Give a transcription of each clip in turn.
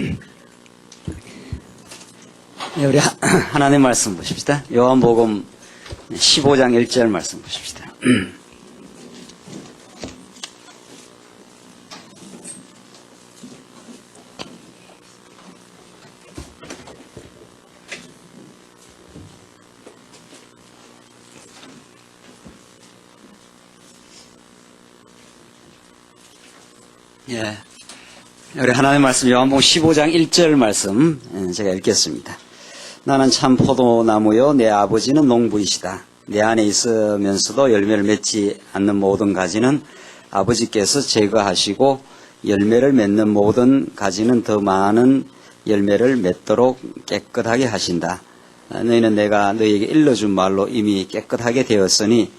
네, 우리 하나님 말씀 보십시다. 요한복음 15장 1절 말씀 보십시다. 예. 우리 하나님 말씀 요한복음 15장 1절 말씀 제가 읽겠습니다. 나는 참 포도나무요 내 아버지는 농부이시다. 내 안에 있으면서도 열매를 맺지 않는 모든 가지는 아버지께서 제거하시고 열매를 맺는 모든 가지는 더 많은 열매를 맺도록 깨끗하게 하신다. 너희는 내가 너희에게 일러준 말로 이미 깨끗하게 되었으니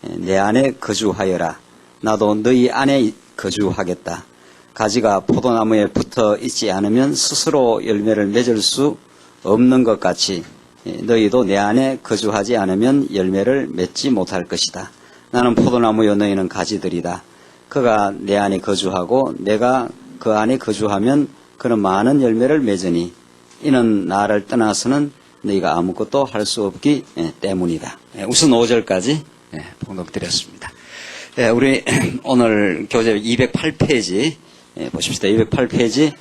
내 안에 거주하여라. 나도 너희 안에 거주하겠다. 가지가 포도나무에 붙어 있지 않으면 스스로 열매를 맺을 수 없는 것 같이 너희도 내 안에 거주하지 않으면 열매를 맺지 못할 것이다. 나는 포도나무요 너희는 가지들이다. 그가 내 안에 거주하고 내가 그 안에 거주하면 그는 많은 열매를 맺으니 이는 나를 떠나서는 너희가 아무것도 할 수 없기 때문이다. 우선 5절까지 봉독드렸습니다. 우리 오늘 교재 208페이지 보십시다. 208페이지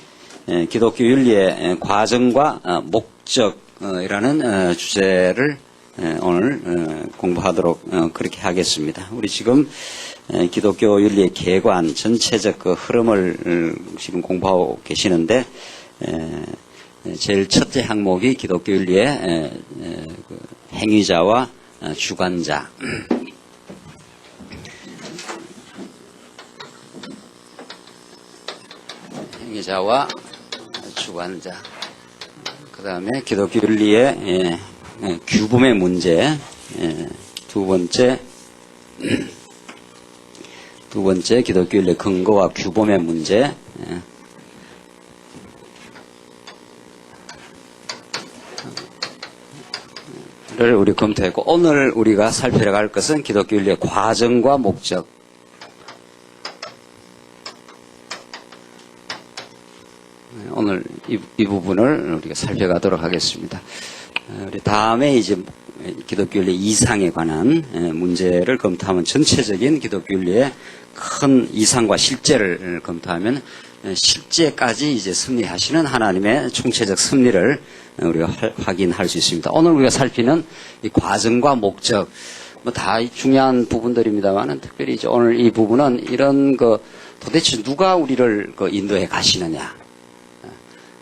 기독교 윤리의 과정과 목적이라는 주제를 오늘 공부하도록 그렇게 하겠습니다. 우리 지금 기독교 윤리의 개관 전체적 그 흐름을 지금 공부하고 계시는데 제일 첫째 항목이 기독교 윤리의 행위자와 주관자. 행위자와 주관자. 그 다음에 기독교 윤리의 규범의 문제. 두 번째 기독교 윤리의 근거와 규범의 문제. 를 우리 검토했고, 오늘 우리가 살펴갈 것은 기독교 윤리의 과정과 목적. 오늘 이 부분을 우리가 살펴가도록 하겠습니다. 우리 다음에 이제 기독교 윤리 이상에 관한 문제를 검토하면 전체적인 기독교 윤리의 큰 이상과 실제를 검토하면 실제까지 이제 승리하시는 하나님의 총체적 섭리를 우리가 확인할 수 있습니다. 오늘 우리가 살피는 이 과정과 목적, 뭐 다 중요한 부분들입니다만은 특별히 이제 오늘 이 부분은 이런 도대체 누가 우리를 인도해 가시느냐.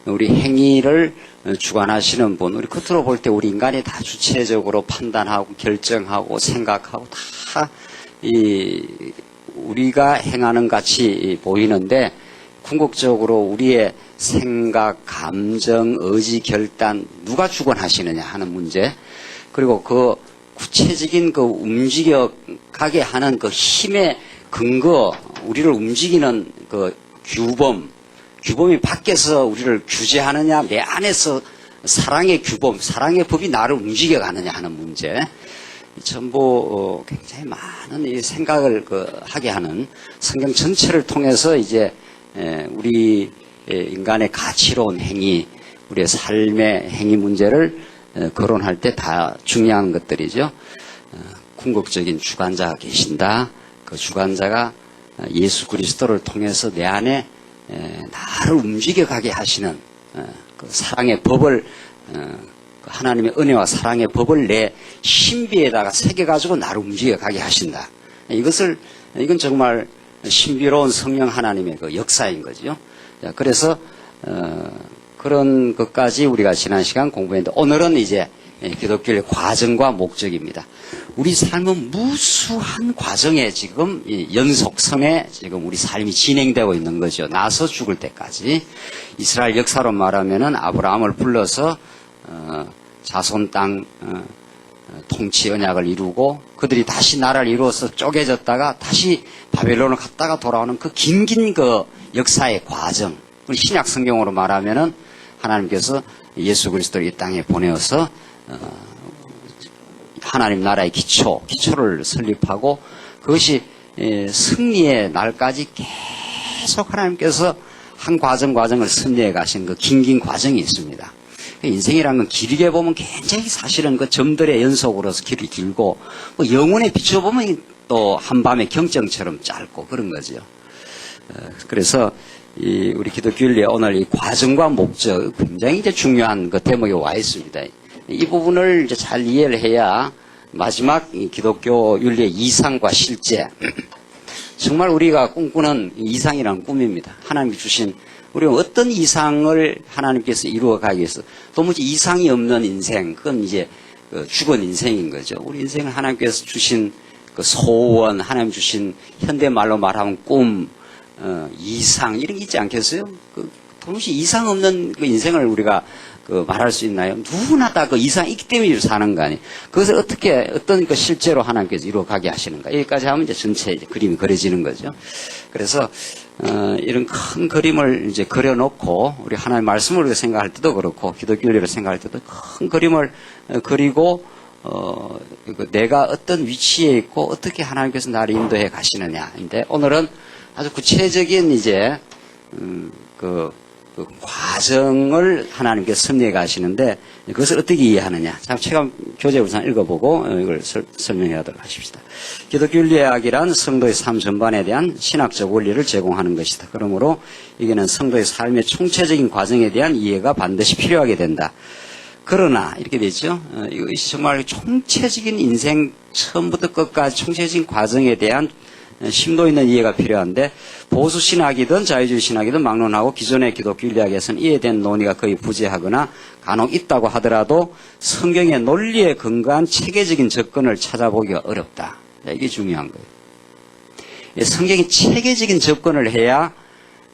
우리 행위를 주관하시는 분, 우리 겉으로 볼 때 우리 인간이 다 주체적으로 판단하고 결정하고 생각하고 다 우리가 행하는 같이 보이는데 궁극적으로 우리의 생각, 감정, 의지, 결단 누가 주관하시느냐 하는 문제, 그리고 그 구체적인 그 움직여가게 하는 그 힘의 근거, 우리를 움직이는 그 규범이 밖에서 우리를 규제하느냐, 내 안에서 사랑의 규범, 사랑의 법이 나를 움직여가느냐 하는 문제. 전부 굉장히 많은 이 생각을 하게 하는 성경 전체를 통해서 이제 우리 인간의 가치로운 행위, 우리의 삶의 행위 문제를 거론할 때 다 중요한 것들이죠. 궁극적인 주관자가 계신다. 그 주관자가 예수 그리스도를 통해서 내 안에 나를 움직여가게 하시는 그 사랑의 법을, 하나님의 은혜와 사랑의 법을 내 신비에다가 새겨가지고 나를 움직여가게 하신다. 이건 정말 신비로운 성령 하나님의 그 역사인 거죠. 그래서 그런 것까지 우리가 지난 시간 공부했는데, 오늘은 이제 기독교의 과정과 목적입니다. 우리 삶은 무수한 과정에 지금 연속성에 지금 우리 삶이 진행되고 있는 거죠. 나서 죽을 때까지. 이스라엘 역사로 말하면은 아브라함을 불러서 자손 땅 통치 언약을 이루고 그들이 다시 나라를 이루어서 쪼개졌다가 다시 바벨론을 갔다가 돌아오는 그 긴 그 역사의 과정. 우리 신약 성경으로 말하면은 하나님께서 예수 그리스도를 이 땅에 보내어서 하나님 나라의 기초를 설립하고 그것이 승리의 날까지 계속 하나님께서 한 과정을 섭리해 가신 그 긴 과정이 있습니다. 인생이라는 건 길게 보면 굉장히 사실은 그 점들의 연속으로서 길이 길고, 뭐 영혼에 비춰보면 또 한밤의 경정처럼 짧고 그런 거죠. 그래서 우리 기독교인의 오늘 이 과정과 목적 굉장히 이제 중요한 그 대목에 와 있습니다. 이 부분을 이제 잘 이해를 해야 마지막 이 기독교 윤리의 이상과 실제, 정말 우리가 꿈꾸는 이상이라는 꿈입니다. 하나님이 주신 우리가 어떤 이상을 하나님께서 이루어가기 위해서 도무지 이상이 없는 인생, 그건 이제 죽은 인생인 거죠. 우리 인생을 하나님께서 주신 그 소원, 하나님 주신 현대말로 말하면 꿈, 이상 이런 게 있지 않겠어요? 도무지 이상 없는 그 인생을 우리가 말할 수 있나요? 누구나 다 그 이상이 있기 때문에 사는 거 아니에요. 그것을 어떤 그 실제로 하나님께서 이루어가게 하시는가. 여기까지 하면 이제 전체 그림이 그려지는 거죠. 그래서, 이런 큰 그림을 이제 그려놓고, 우리 하나님의 말씀을 우리가 생각할 때도 그렇고, 기독교를 생각할 때도 큰 그림을 그리고, 내가 어떤 위치에 있고, 어떻게 하나님께서 나를 인도해 가시느냐인데, 오늘은 아주 구체적인 이제, 그 과정을 하나님께서 섭리해 가시는데 그것을 어떻게 이해하느냐. 자, 체감 교재 우선 읽어보고 이걸 설명해 하도록 하십시다. 기독교 윤리학이란 성도의 삶 전반에 대한 신학적 원리를 제공하는 것이다. 그러므로 이게는 성도의 삶의 총체적인 과정에 대한 이해가 반드시 필요하게 된다. 그러나 이렇게 되죠. 이것이 정말 총체적인 인생 처음부터 끝까지 총체적인 과정에 대한 심도 있는 이해가 필요한데 보수 신학이든 자유주의 신학이든 막론하고 기존의 기독교 윤리학에서는 이에 대한 논의가 거의 부재하거나 간혹 있다고 하더라도 성경의 논리에 근거한 체계적인 접근을 찾아보기가 어렵다. 이게 중요한 거예요. 성경이 체계적인 접근을 해야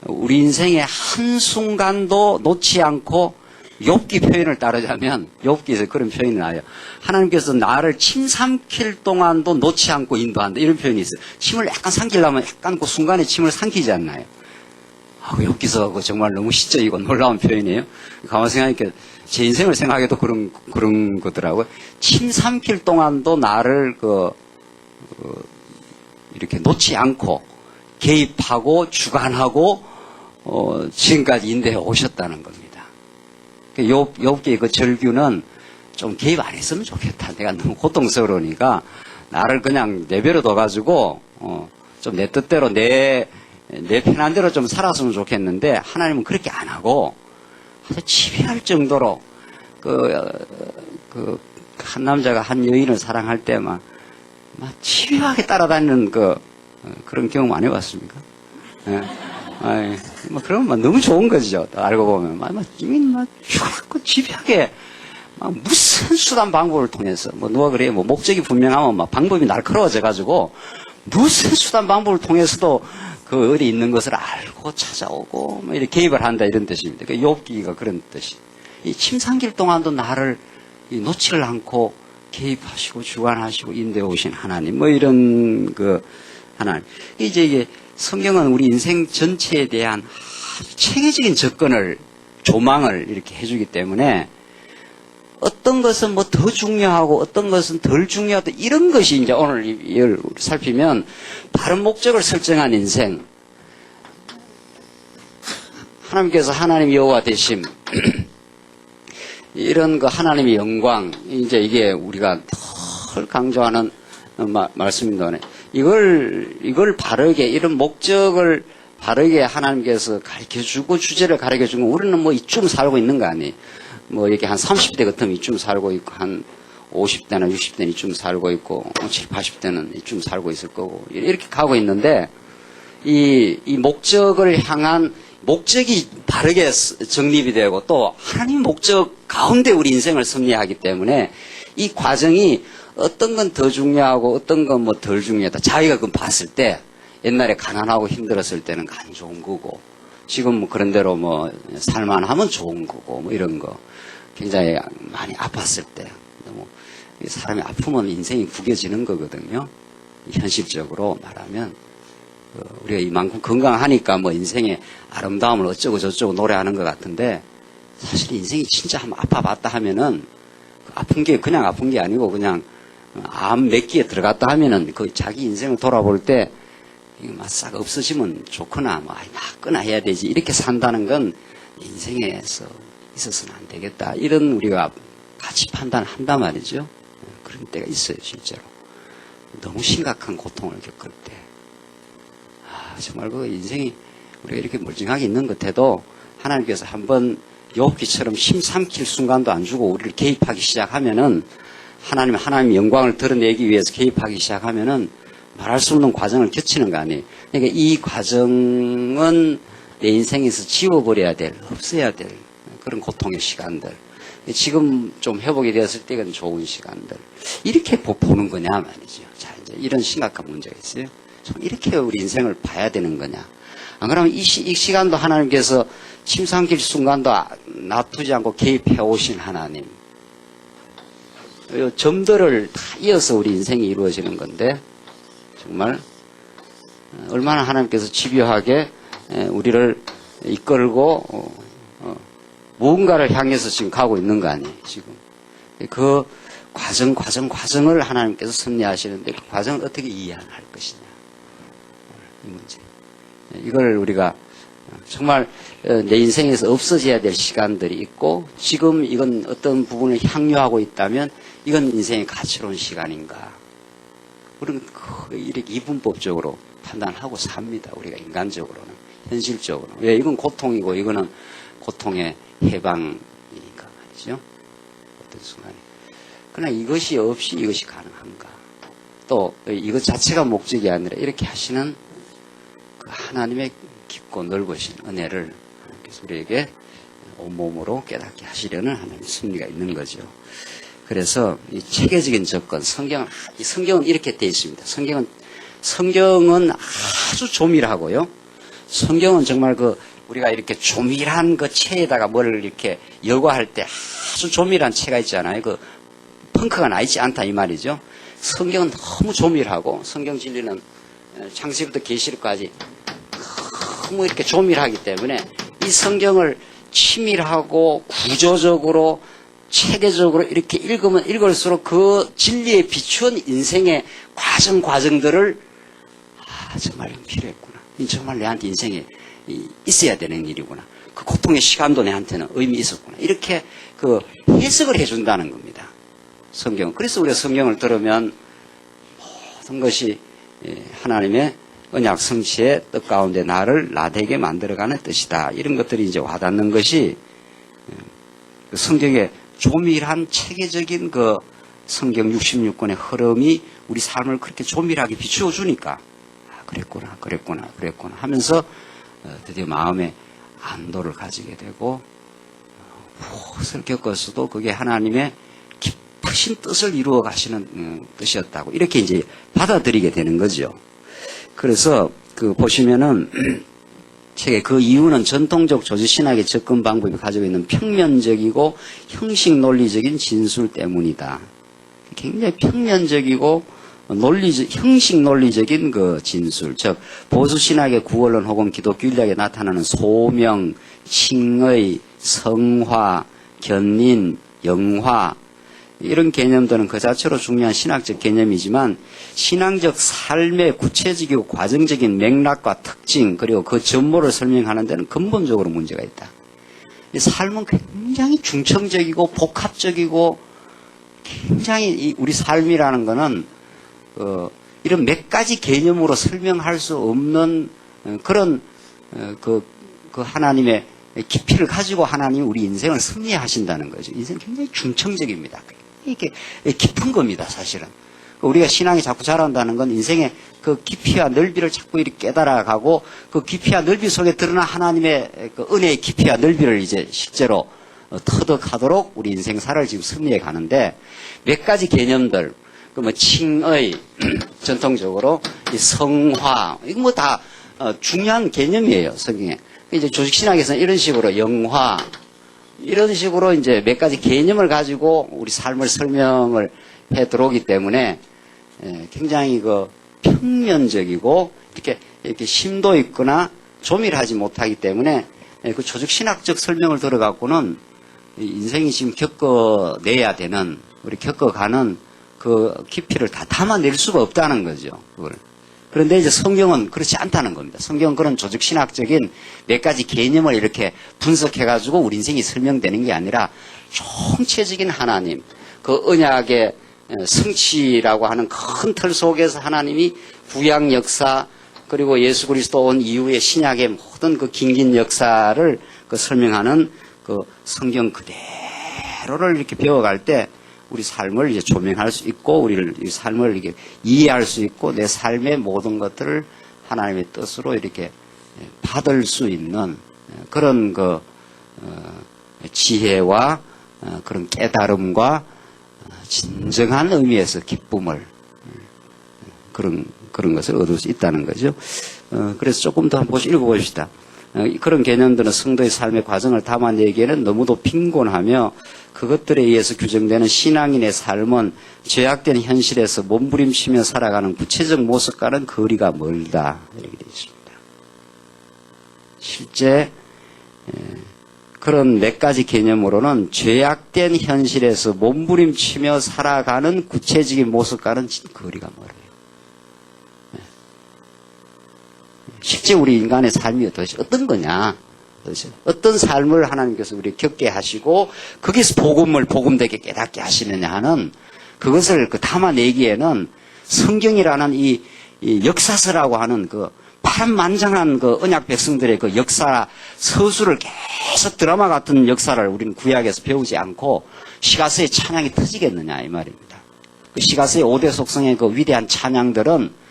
우리 인생의 한순간도 놓지 않고 욥기 표현을 따르자면 욥기에서 그런 표현이 나와요. 하나님께서 나를 침 삼킬 동안도 놓지 않고 인도한다. 이런 표현이 있어요. 침을 약간 삼키려면 약간 그 순간에 침을 삼키지 않나요? 욥기서 정말 너무 시적이고 놀라운 표현이에요. 가만히 생각하니까 제 인생을 생각해도 그런 거더라고요. 침 삼킬 동안도 나를 이렇게 놓지 않고 개입하고 주관하고 지금까지 인도해 오셨다는 겁니다. 욥기의 그 절규는 좀 개입 안 했으면 좋겠다. 내가 너무 고통스러우니까 나를 그냥 내버려 둬가지고 좀 내 뜻대로 내 편한 대로 좀 살았으면 좋겠는데 하나님은 그렇게 안 하고 아주 지배할 정도로 한 남자가 한 여인을 사랑할 때 막 집요하게 따라다니는 그런 경험 안 해봤습니까? 예. 그러면 너무 좋은 거죠. 알고 보면. 막 집요하게, 무슨 수단 방법을 통해서, 누가 그래요. 목적이 분명하면 방법이 날카로워져가지고, 무슨 수단 방법을 통해서도 어디 있는 것을 알고 찾아오고, 이렇게 개입을 한다 이런 뜻입니다. 욥기가 그런 뜻이. 이 침상길 동안도 나를 놓지를 않고 개입하시고 주관하시고 인도해 오신 하나님, 이런 하나님. 이게 성경은 우리 인생 전체에 대한 체계적인 접근을, 조망을 이렇게 해주기 때문에 어떤 것은 더 중요하고 어떤 것은 덜 중요하다 이런 것이 이제 오늘 이걸 살피면 바른 목적을 설정한 인생, 하나님께서 하나님 여호와 되심, 이런 하나님의 영광, 이제 이게 우리가 덜 강조하는 말씀인데 이걸 바르게, 이런 목적을 바르게 하나님께서 가르쳐주고 주제를 가르쳐주고 우리는 이쯤 살고 있는 거 아니에요. 이렇게 한 30대 같으면 이쯤 살고 있고, 한 50대나 60대는 이쯤 살고 있고, 70, 80대는 이쯤 살고 있을 거고, 이렇게 가고 있는데, 이 목적을 향한 목적이 바르게 정립이 되고 또 하나님 목적 가운데 우리 인생을 섭리하기 때문에 이 과정이 어떤 건 더 중요하고 어떤 건 덜 중요하다. 자기가 봤을 때 옛날에 가난하고 힘들었을 때는 안 좋은 거고 지금 그런 대로 살만하면 좋은 거고 이런 거 굉장히 많이 아팠을 때 사람이 아프면 인생이 구겨지는 거거든요. 현실적으로 말하면 우리가 이만큼 건강하니까 인생의 아름다움을 어쩌고 저쩌고 노래하는 것 같은데 사실 인생이 진짜 한번 아파봤다 하면은 아픈 게 그냥 아픈 게 아니고 그냥 암 몇 기에 들어갔다 하면은 자기 인생을 돌아볼 때 이거 막 싹 없어지면 좋거나 뭐 낫거나 해야 되지 이렇게 산다는 건 인생에서 있어서는 안 되겠다. 이런 우리가 가치 판단한단 말이죠. 그런 때가 있어요, 실제로. 너무 심각한 고통을 겪을 때. 정말 그 인생이 우리가 이렇게 멀쩡하게 있는 것 해도 하나님께서 한번 욥기처럼 심삼킬 순간도 안 주고 우리를 개입하기 시작하면은 하나님 영광을 드러내기 위해서 개입하기 시작하면은 말할 수 없는 과정을 겪치는 거 아니에요. 그러니까 이 과정은 내 인생에서 지워버려야 될, 없애야 될 그런 고통의 시간들. 지금 좀 회복이 되었을 때 이건 좋은 시간들. 이렇게 보는 거냐 말이죠. 자, 이제 이런 심각한 문제가 있어요. 이렇게 우리 인생을 봐야 되는 거냐. 안 그러면 이 시간도 하나님께서 침상길 순간도 놔두지 않고 개입해 오신 하나님. 점들을 다 이어서 우리 인생이 이루어지는 건데 정말 얼마나 하나님께서 집요하게 우리를 이끌고 무언가를 향해서 지금 가고 있는 거 아니에요, 지금. 그 과정을 하나님께서 섭리하시는데 그 과정을 어떻게 이해할 것이냐. 이 문제. 이걸 우리가 정말 내 인생에서 없어져야 될 시간들이 있고 지금 이건 어떤 부분을 향유하고 있다면 이건 인생의 가치로운 시간인가. 우리는 이렇게 이분법적으로 판단하고 삽니다. 우리가 인간적으로는. 현실적으로. 왜? 이건 고통이고 이거는 고통의 해방이니까 말이죠. 어떤 순간에. 그러나 이것이 없이 이것이 가능한가. 또 이것 자체가 목적이 아니라 이렇게 하시는 그 하나님의 깊고 넓으신 은혜를 하나님께서 우리에게 온몸으로 깨닫게 하시려는 하나님의 섭리가 있는 거죠. 그래서 이 체계적인 접근, 성경은 이렇게 되어 있습니다. 성경은 아주 조밀하고요. 성경은 정말 우리가 이렇게 조밀한 그 체에다가 뭐를 이렇게 열과할 때 아주 조밀한 체가 있잖아요. 펑크가 나 있지 않다 이 말이죠. 성경은 너무 조밀하고 성경 진리는 창세기부터 계시록까지 너무 이렇게 조밀하기 때문에 이 성경을 치밀하고 구조적으로 체계적으로 이렇게 읽으면 읽을수록 그 진리에 비추은 인생의 과정들을 정말 필요했구나. 정말 내한테 인생에 있어야 되는 일이구나. 그 고통의 시간도 내한테는 의미 있었구나. 이렇게 해석을 해준다는 겁니다. 성경. 그래서 우리가 성경을 들으면 모든 것이 하나님의 언약 성취의 뜻 가운데 나를 나되게 만들어가는 뜻이다. 이런 것들이 이제 와닿는 것이 성경의 조밀한 체계적인 성경 66권의 흐름이 우리 삶을 그렇게 조밀하게 비추어 주니까 그랬구나 하면서 드디어 마음에 안도를 가지게 되고 무엇을 겪었어도 그게 하나님의 깊으신 뜻을 이루어 가시는 뜻이었다고 이렇게 이제 받아들이게 되는 거죠. 그래서 보시면은 책에 그 이유는 전통적 조지신학의 접근 방법이 가지고 있는 평면적이고 형식 논리적인 진술 때문이다. 굉장히 평면적이고 형식 논리적인 진술, 즉 보수신학의 구원론 혹은 기독교 인략에 나타나는 소명, 칭의, 성화, 견인, 영화 이런 개념들은 그 자체로 중요한 신학적 개념이지만 신앙적 삶의 구체적이고 과정적인 맥락과 특징 그리고 그 전모를 설명하는 데는 근본적으로 문제가 있다. 이 삶은 굉장히 중청적이고 복합적이고 굉장히 우리 삶이라는 거는 이런 몇 가지 개념으로 설명할 수 없는 그런 하나님의 깊이를 가지고 하나님이 우리 인생을 섭리하신다는 거죠. 인생은 굉장히 중청적입니다. 이게 깊은 겁니다, 사실은. 우리가 신앙이 자꾸 자란다는 건 인생의 그 깊이와 넓이를 자꾸 이렇게 깨달아가고 그 깊이와 넓이 속에 드러난 하나님의 그 은혜의 깊이와 넓이를 이제 실제로 터득하도록 우리 인생사를 지금 섭리해 가는데 몇 가지 개념들, 칭의, 전통적으로 이 성화, 이거 다 중요한 개념이에요, 성경에. 이제 조직신학에서는 이런 식으로 영화, 이런 식으로 이제 몇 가지 개념을 가지고 우리 삶을 설명을 해 들어오기 때문에 굉장히 평면적이고 이렇게 심도 있거나 조밀하지 못하기 때문에 그 조직신학적 설명을 들어갖고는 인생이 지금 겪어내야 되는, 우리 겪어가는 그 깊이를 다 담아낼 수가 없다는 거죠. 그걸. 그런데 이제 성경은 그렇지 않다는 겁니다. 성경은 그런 조직신학적인 몇 가지 개념을 이렇게 분석해가지고 우리 인생이 설명되는 게 아니라 총체적인 하나님, 그 언약의 성취라고 하는 큰 틀 속에서 하나님이 구약 역사 그리고 예수 그리스도 온 이후의 신약의 모든 그 긴긴 역사를 그 설명하는 그 성경 그대로를 이렇게 배워갈 때 우리 삶을 이제 조명할 수 있고 우리를 이 삶을 이렇게 이해할 수 있고 내 삶의 모든 것들을 하나님의 뜻으로 이렇게 받을 수 있는 그런 그 지혜와 그런 깨달음과 진정한 의미에서 기쁨을 그런 것을 얻을 수 있다는 거죠. 그래서 조금 더 한번 읽어봅시다. 그런 개념들은 성도의 삶의 과정을 담아내기에는 너무도 빈곤하며 그것들에 의해서 규정되는 신앙인의 삶은 죄악된 현실에서 몸부림치며 살아가는 구체적 모습과는 거리가 멀다. 이렇게 되어 있습니다. 실제 그런 몇 가지 개념으로는 죄악된 현실에서 몸부림치며 살아가는 구체적인 모습과는 거리가 멀어요. 실제 우리 인간의 삶이 도대체 어떤 거냐? 도대체 어떤 삶을 하나님께서 우리 겪게 하시고 거기서 복음되게 깨닫게 하시느냐 하는 그것을 담아내기에는 성경이라는 이 역사서라고 하는 그 파란만장한 그 언약 백성들의 그 역사 서술을 계속 드라마 같은 역사를 우리는 구약에서 배우지 않고 시가서의 찬양이 터지겠느냐 이 말입니다. 그 시가서의 5대 속성의 그 위대한 찬양들은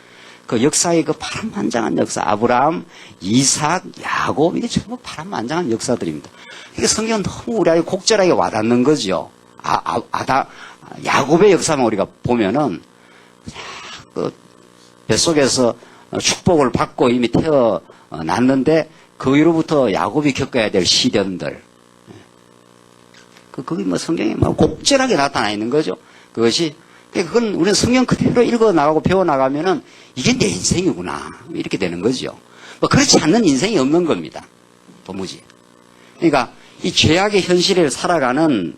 그 역사의 그 파란만장한 역사, 아브라함, 이삭, 야곱, 이게 전부 파란만장한 역사들입니다. 이게 성경은 너무 우리에게 곡절하게 와닿는 거죠. 야곱의 역사만 우리가 보면은, 그 뱃속에서 축복을 받고 이미 태어났는데, 그 위로부터 야곱이 겪어야 될 시련들. 그게 뭐 성경에 뭐 곡절하게 나타나 있는 거죠. 그것이 그건 우리는 성경 그대로 읽어 나가고 배워 나가면은 이게 내 인생이구나 이렇게 되는 거죠. 뭐 그렇지 않는 인생이 없는 겁니다. 도무지. 그러니까 이 죄악의 현실을 살아가는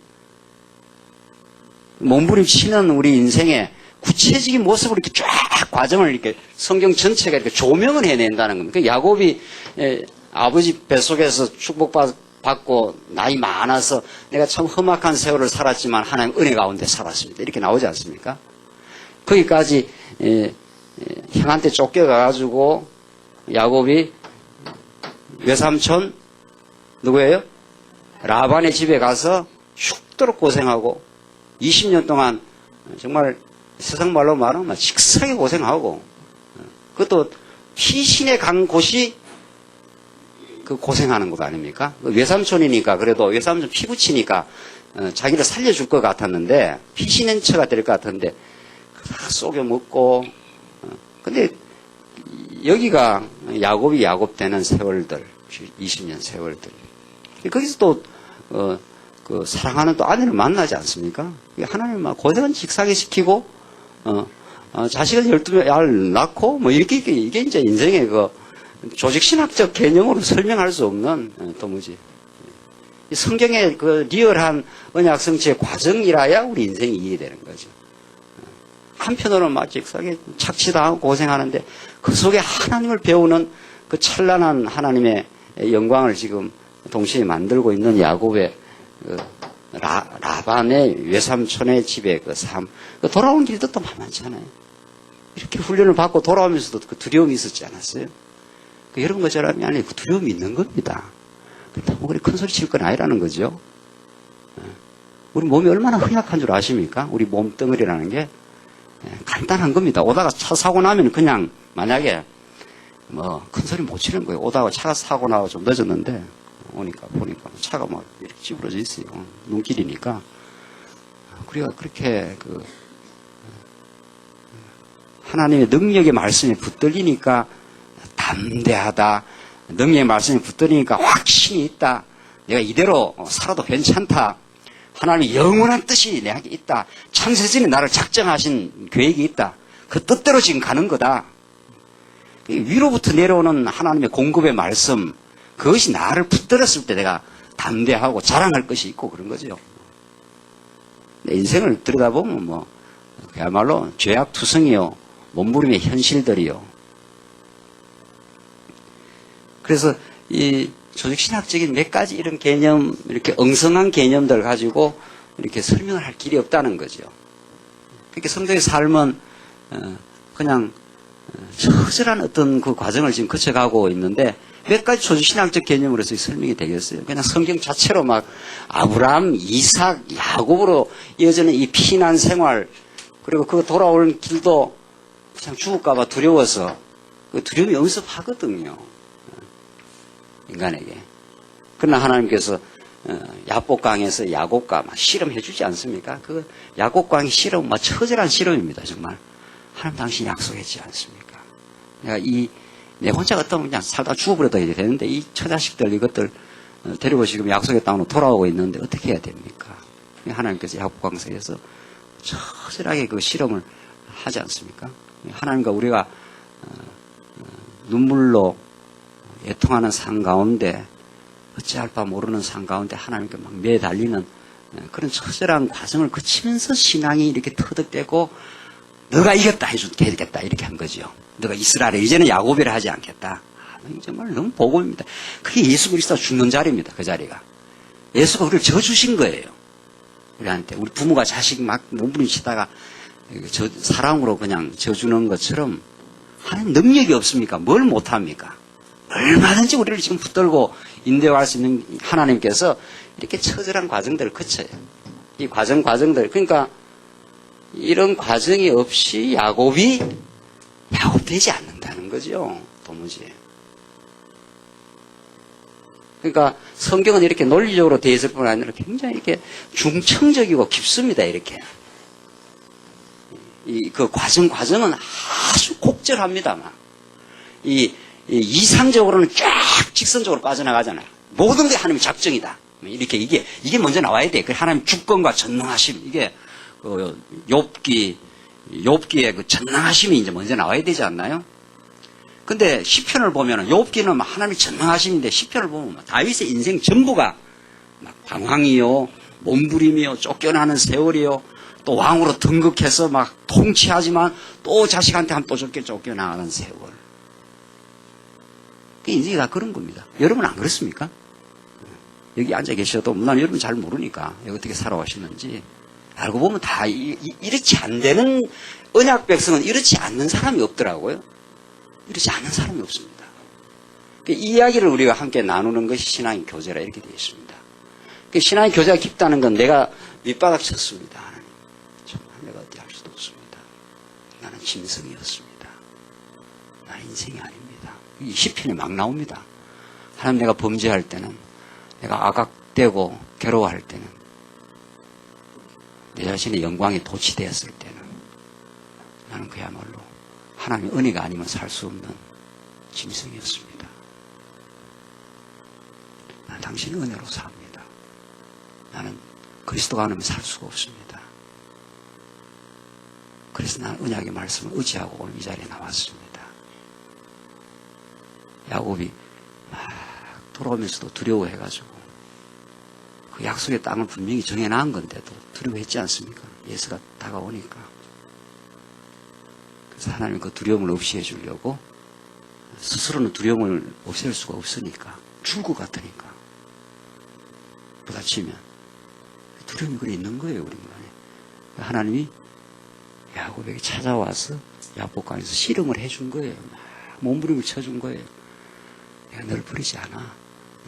몸부림치는 우리 인생의 구체적인 모습을 이렇게 쫙 과정을 이렇게 성경 전체가 이렇게 조명을 해낸다는 겁니다. 야곱이 아버지 뱃속에서 축복받고 나이 많아서 내가 참 험악한 세월을 살았지만 하나님 은혜 가운데 살았습니다. 이렇게 나오지 않습니까? 거기까지 형한테 쫓겨가가지고 야곱이 외삼촌 누구예요? 라반의 집에 가서 죽도록 고생하고 20년 동안 정말 세상 말로 말하면 직사하게 고생하고 그것도 피신에 간 곳이 그 고생하는 것 아닙니까? 외삼촌이니까 그래도 외삼촌 피부치니까 자기를 살려줄 것 같았는데 피신인 처가 될 것 같았는데 다 속여 먹고 근데 여기가 야곱이 야곱 되는 세월들 20년 세월들 거기서 또 그 사랑하는 또 아내를 만나지 않습니까? 하나님 막 고생은 직사하게 시키고 자식을 12알 낳고 뭐 이렇게 이게 이제 인생의 그 조직신학적 개념으로 설명할 수 없는 도무지 성경의 그 리얼한 언약 성취의 과정이라야 우리 인생이 이해되는 거죠. 한편으로는 막 직사하게 착취당하고 고생하는데 그 속에 하나님을 배우는 그 찬란한 하나님의 영광을 지금 동시에 만들고 있는 야곱의 라반의 외삼촌의 집의 그 삶, 돌아온 길도 또 만만치 않아요. 이렇게 훈련을 받고 돌아오면서도 그 두려움이 있었지 않았어요? 여러분 것처럼 안에 그 두려움이 있는 겁니다. 너무 그리 큰 소리 칠 건 아니라는 거죠. 우리 몸이 얼마나 허약한 줄 아십니까? 우리 몸덩어리라는 게 간단한 겁니다. 오다가 차 사고 나면 그냥 만약에 뭐 큰 소리 못 치는 거예요. 오다가 차가 사고 나고 좀 늦었는데 보니까 차가 막 이렇게 찌부러져 있어요. 눈길이니까. 우리가 그렇게 그 하나님의 능력의 말씀에 붙들리니까 담대하다. 능력의 말씀에 붙들리니까 확신이 있다. 내가 이대로 살아도 괜찮다. 하나님의 영원한 뜻이 내게 있다. 창세전에 나를 작정하신 계획이 있다. 그 뜻대로 지금 가는 거다. 위로부터 내려오는 하나님의 공급의 말씀, 그것이 나를 붙들었을 때 내가 담대하고 자랑할 것이 있고 그런 거죠. 내 인생을 들여다보면 그야말로 죄악투성이요, 몸부림의 현실들이요, 그래서 이 조직신학적인 몇 가지 이런 개념, 이렇게 엉성한 개념들 가지고 이렇게 설명을 할 길이 없다는 거죠. 그러니까 성도의 삶은 그냥 처절한 어떤 그 과정을 지금 거쳐가고 있는데 몇 가지 조직신학적 개념으로서 설명이 되겠어요. 그냥 성경 자체로 막 아브라함, 이삭, 야곱으로 이어지는 이 피난 생활, 그리고 그 돌아오는 길도 그냥 죽을까봐 두려워서 그 두려움이 엄습하거든요. 인간에게. 그러나 하나님께서 야복강에서 야곱과 막 실험해 주지 않습니까? 그 야곱강의 실험, 막 처절한 실험입니다. 정말. 하나님 당신이 약속했지 않습니까? 내가 내 혼자 어떤 그냥 살다 죽어버려도 되는데 이 처자식들 이것들 데리고 지금 약속의 땅으로 돌아오고 있는데 어떻게 해야 됩니까? 하나님께서 야곱강에서 처절하게 그 실험을 하지 않습니까? 하나님과 우리가 눈물로 애통하는 상 가운데 어찌할 바 모르는 상 가운데 하나님께 막 매달리는 그런 처절한 과정을 거치면서 신앙이 이렇게 터득되고 너가 이겼다 해주겠다 이렇게 한 거죠. 너가 이스라엘에 이제는 야곱이라 하지 않겠다. 정말 너무 복음입니다. 그게 예수 그리스도가 죽는 자리입니다. 그 자리가. 예수가 우리를 져주신 거예요. 우리한테. 우리 부모가 자식 막 몸부림치다가 사랑으로 그냥 져주는 것처럼 하나님 능력이 없습니까? 뭘 못합니까? 얼마든지 우리를 지금 붙들고 인도할 수 있는 하나님께서 이렇게 처절한 과정들을 거쳐요. 이 과정들. 그러니까 이런 과정이 없이 야곱이 되지 않는다는 거죠. 도무지. 그러니까 성경은 이렇게 논리적으로 되어 있을 뿐 아니라 굉장히 이렇게 중청적이고 깊습니다. 이렇게. 그 과정은 아주 곡절합니다만. 이상적으로는 쫙 직선적으로 빠져나가잖아요. 모든 게 하나님의 작정이다. 이렇게 이게 먼저 나와야 돼. 그 하나님 주권과 전능하심. 이게 욥기의 그 전능하심이 이제 먼저 나와야 되지 않나요? 근데 시편을 보면은 욥기는 하나님의 전능하심인데 시편을 보면 다윗의 인생 전부가 막 방황이요, 몸부림이요, 쫓겨나는 세월이요, 또 왕으로 등극해서 막 통치하지만 또 자식한테 한 또 쫓겨나가는 세월. 그 인생이 다 그런 겁니다. 여러분은 안 그렇습니까? 여기 앉아 계셔도 난 여러분 잘 모르니까 어떻게 살아오시는지 알고 보면 다 이렇지 안 되는 언약 백성은 이렇지 않는 사람이 없더라고요. 이렇지 않는 사람이 없습니다. 이 이야기를 우리가 함께 나누는 것이 신앙의 교제라 이렇게 되어 있습니다. 신앙의 교제가 깊다는 건 내가 밑바닥 쳤습니다. 정말 내가 어디 할 수도 없습니다. 나는 짐승이었습니다. 나는 인생이 아닙니다. 이 시편이 막 나옵니다. 하나님 내가 범죄할 때는 내가 악악되고 괴로워할 때는 내 자신의 영광이 도취되었을 때는 나는 그야말로 하나님의 은혜가 아니면 살 수 없는 짐승이었습니다. 나는 당신의 은혜로 삽니다. 나는 그리스도가 아니면 살 수가 없습니다. 그래서 나는 언약의 말씀을 의지하고 오늘 이 자리에 나왔습니다. 야곱이 막 돌아오면서도 두려워해가지고 그 약속의 땅을 분명히 정해놓은 건데도 두려워했지 않습니까? 예수가 다가오니까. 그래서 하나님은 그 두려움을 없이 해주려고 스스로는 두려움을 없앨 수가 없으니까 죽을 것 같으니까 부딪히면 두려움이 그래 있는 거예요. 우리 안에. 하나님이 야곱에게 찾아와서 야복강에서 실험을 해준 거예요. 몸부림을 쳐준 거예요. 내가 널 버리지 않아.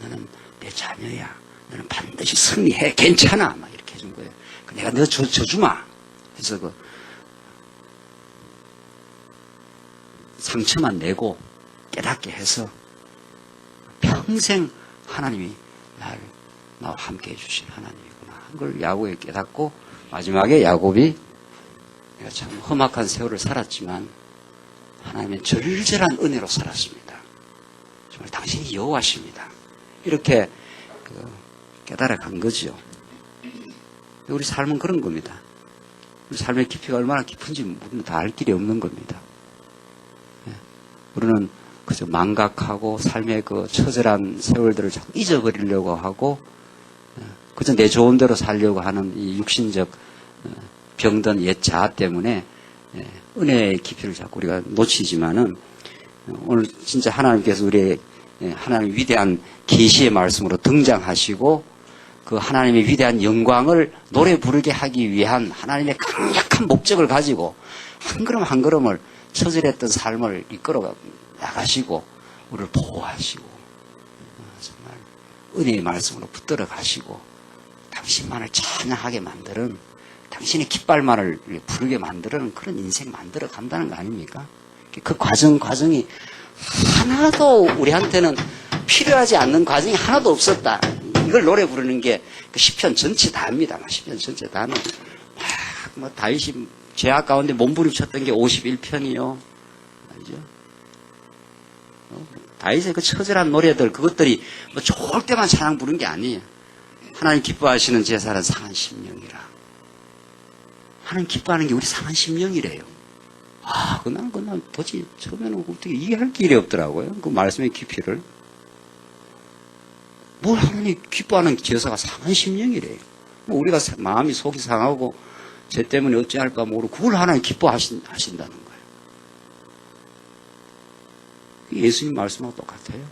너는 내 자녀야. 너는 반드시 승리해. 괜찮아. 막 이렇게 해준 거예요. 내가 너 져주마. 해서 그 상처만 내고 깨닫게 해서 평생 하나님이 나와 함께 해주신 하나님이구나. 그걸 야곱이 깨닫고 마지막에 야곱이 내가 참 험악한 세월을 살았지만 하나님의 절절한 은혜로 살았습니다. 정말 당신이 여호와십니다. 이렇게 깨달아간 거죠. 우리 삶은 그런 겁니다. 우리 삶의 깊이가 얼마나 깊은지 우리는 다 알 길이 없는 겁니다. 우리는 그저 망각하고 삶의 그 처절한 세월들을 자꾸 잊어버리려고 하고 그저 내 좋은 대로 살려고 하는 이 육신적 병든 옛 자아 때문에 은혜의 깊이를 자꾸 우리가 놓치지만은 오늘 진짜 하나님께서 우리의 하나님의 위대한 계시의 말씀으로 등장하시고 그 하나님의 위대한 영광을 노래 부르게 하기 위한 하나님의 강력한 목적을 가지고 한 걸음 한 걸음을 처절했던 삶을 이끌어 나가시고 우리를 보호하시고 정말 은혜의 말씀으로 붙들어 가시고 당신만을 찬양하게 만드는 당신의 깃발만을 부르게 만드는 그런 인생 만들어 간다는 거 아닙니까? 그 과정이 하나도 우리한테는 필요하지 않는 과정이 하나도 없었다. 이걸 노래 부르는 게 그 시편 전체 다입니다. 시편 전체 다는 뭐 다윗이 죄악 가운데 몸부림쳤던 게 51편이요. 알죠? 다윗의 그 처절한 노래들 그것들이 뭐 좋을 때만 찬양 부른 게 아니에요. 하나님 기뻐하시는 제사는 상한 심령이라. 하나님 기뻐하는 게 우리 상한 심령이래요. 그날 도대체 처음에는 어떻게 이해할 길이 없더라고요. 그 말씀의 깊이를. 뭘 하나님 기뻐하는 제사가 상한 심령이래요. 우리가 마음이 속이 상하고 죄 때문에 어찌할까 모르고 그걸 하나님 기뻐하신다는 거예요. 예수님 말씀하고 똑같아요.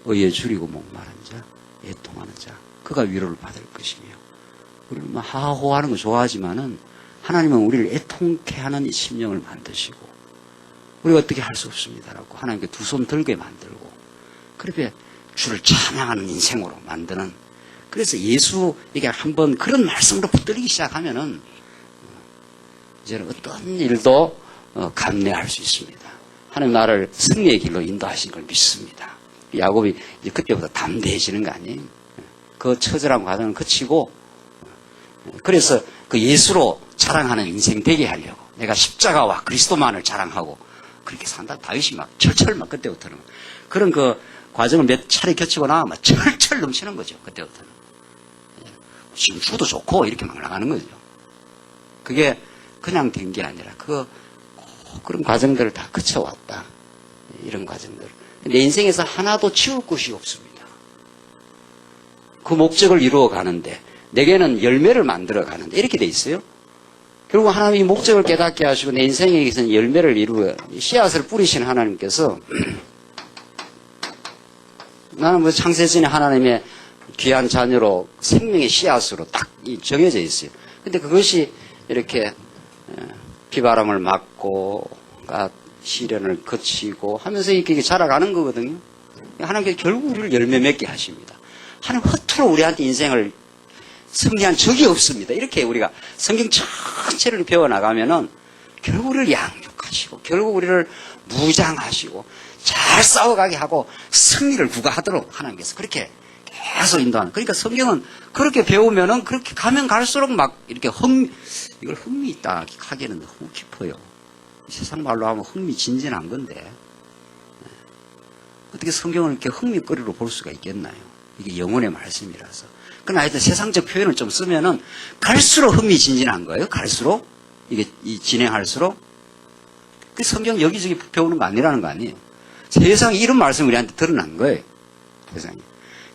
의에 줄이고 목마른 자, 애통하는 자, 그가 위로를 받을 것이며. 우리는 하하호하는 거 좋아하지만은 하나님은 우리를 애통케 하는 이 심령을 만드시고 우리가 어떻게 할 수 없습니다라고 하나님께 두 손 들게 만들고 그렇게 주를 찬양하는 인생으로 만드는. 그래서 예수에게 한번 그런 말씀으로 붙들리기 시작하면은 이제는 어떤 일도 감내할 수 있습니다. 하나님 나를 승리의 길로 인도하신 걸 믿습니다. 야곱이 이제 그때부터 담대해지는 거 아니에요? 그 처절한 과정을 거치고 그래서 그 예수로 자랑하는 인생 되게 하려고 내가 십자가와 그리스도만을 자랑하고 그렇게 산다. 다윗이 막 철철 막 그때부터는 그런 그 과정을 몇 차례 겪고 나면 막 철철 넘치는 거죠. 그때부터는 지금 죽어도 좋고 이렇게 막 나가는 거죠. 그게 그냥 된 게 아니라 그런 과정들을 다 거쳐왔다. 이런 과정들. 내 인생에서 하나도 치울 곳이 없습니다. 그 목적을 이루어 가는데 내게는 열매를 만들어 가는데 이렇게 돼 있어요. 결국 하나님이 목적을 깨닫게 하시고 내 인생에서는 열매를 이루어 씨앗을 뿌리신 하나님께서 나는 뭐 창세전에 하나님의 귀한 자녀로 생명의 씨앗으로 딱 정해져 있어요. 근데 그것이 이렇게 비바람을 맞고 시련을 거치고 하면서 이렇게 자라가는 거거든요. 하나님께서 결국 우리를 열매 맺게 하십니다. 하나님 허투루 우리한테 인생을 승리한 적이 없습니다. 이렇게 우리가 성경 전체를 배워나가면은 결국 우리를 양육하시고 결국 우리를 무장하시고 잘 싸워가게 하고 승리를 구가하도록 하나님께서 그렇게 계속 인도하는. 그러니까 성경은 그렇게 배우면은 그렇게 가면 갈수록 막 이렇게 이걸 흥미있다 하기에는 너무 깊어요. 세상 말로 하면 흥미진진한 건데 어떻게 성경을 이렇게 흥미거리로 볼 수가 있겠나요? 이게 영혼의 말씀이라서. 그러나 하여튼 세상적 표현을 좀 쓰면은 갈수록 흥미진진한 거예요. 갈수록 이게 진행할수록 그 성경 여기저기 배우는 거 아니라는 거 아니에요. 세상에 이런 말씀이 우리한테 드러난 거예요. 세상에.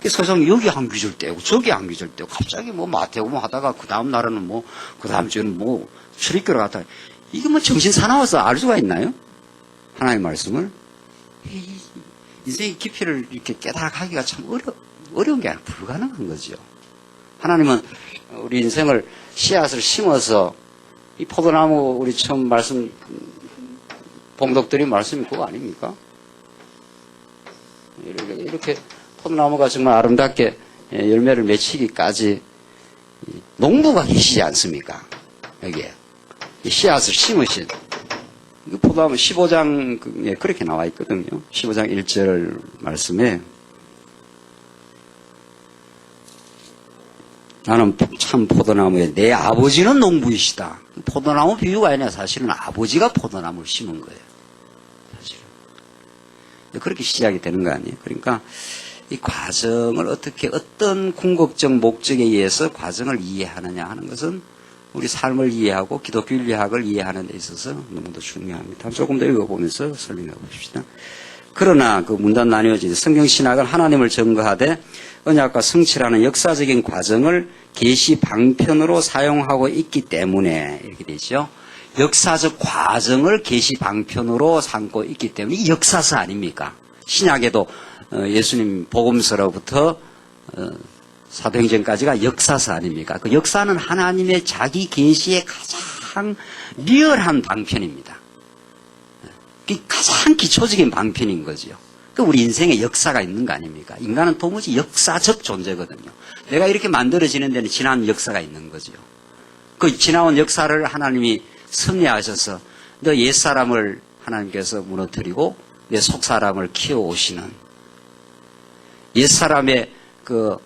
세상에 여기 한 귀절 떼고 저기 한 귀절 떼고 갑자기 뭐 마태복음 하다가 그 다음 날에는 뭐 그 다음 주에는 뭐 출입교를 갔다가 이게 뭐 정신 사나워서 알 수가 있나요? 하나님의 말씀을. 인생의 깊이를 이렇게 깨달아가기가 참 어려운 게 아니라 불가능한 거죠. 하나님은 우리 인생을 씨앗을 심어서 이 포도나무 우리 처음 말씀 봉독드린 말씀이 그거 아닙니까? 이렇게 포도나무가 정말 아름답게 열매를 맺히기까지 농부가 계시지 않습니까? 여기에 씨앗을 심으신 포도나무 15장에 그렇게 나와 있거든요. 15장 1절 말씀에 나는 참 포도나무에 내 아버지는 농부이시다. 포도나무 비유가 아니라 사실은 아버지가 포도나무를 심은 거예요. 사실은. 그렇게 시작이 되는 거 아니에요. 그러니까 이 과정을 어떻게 어떤 궁극적 목적에 의해서 과정을 이해하느냐 하는 것은 우리 삶을 이해하고 기독교 윤리학을 이해하는 데 있어서 너무도 중요합니다. 조금 더 읽어보면서 설명해 봅시다. 그러나 그 문단 나뉘어진 성경신학은 하나님을 증거하되 언약과 성취라는 역사적인 과정을 계시 방편으로 사용하고 있기 때문에 이렇게 되죠. 역사적 과정을 계시 방편으로 삼고 있기 때문에 이 역사서 아닙니까? 신약에도 예수님 복음서로부터 사도행전까지가 역사서 아닙니까? 그 역사는 하나님의 자기 계시의 가장 리얼한 방편입니다. 가장 기초적인 방편인 거죠. 그 우리 인생에 역사가 있는 거 아닙니까? 인간은 도무지 역사적 존재거든요. 내가 이렇게 만들어지는 데는 지난 역사가 있는 거죠. 그 지나온 역사를 하나님이 섭리하셔서 너 옛사람을 하나님께서 무너뜨리고 내 속사람을 키워오시는 옛사람의 그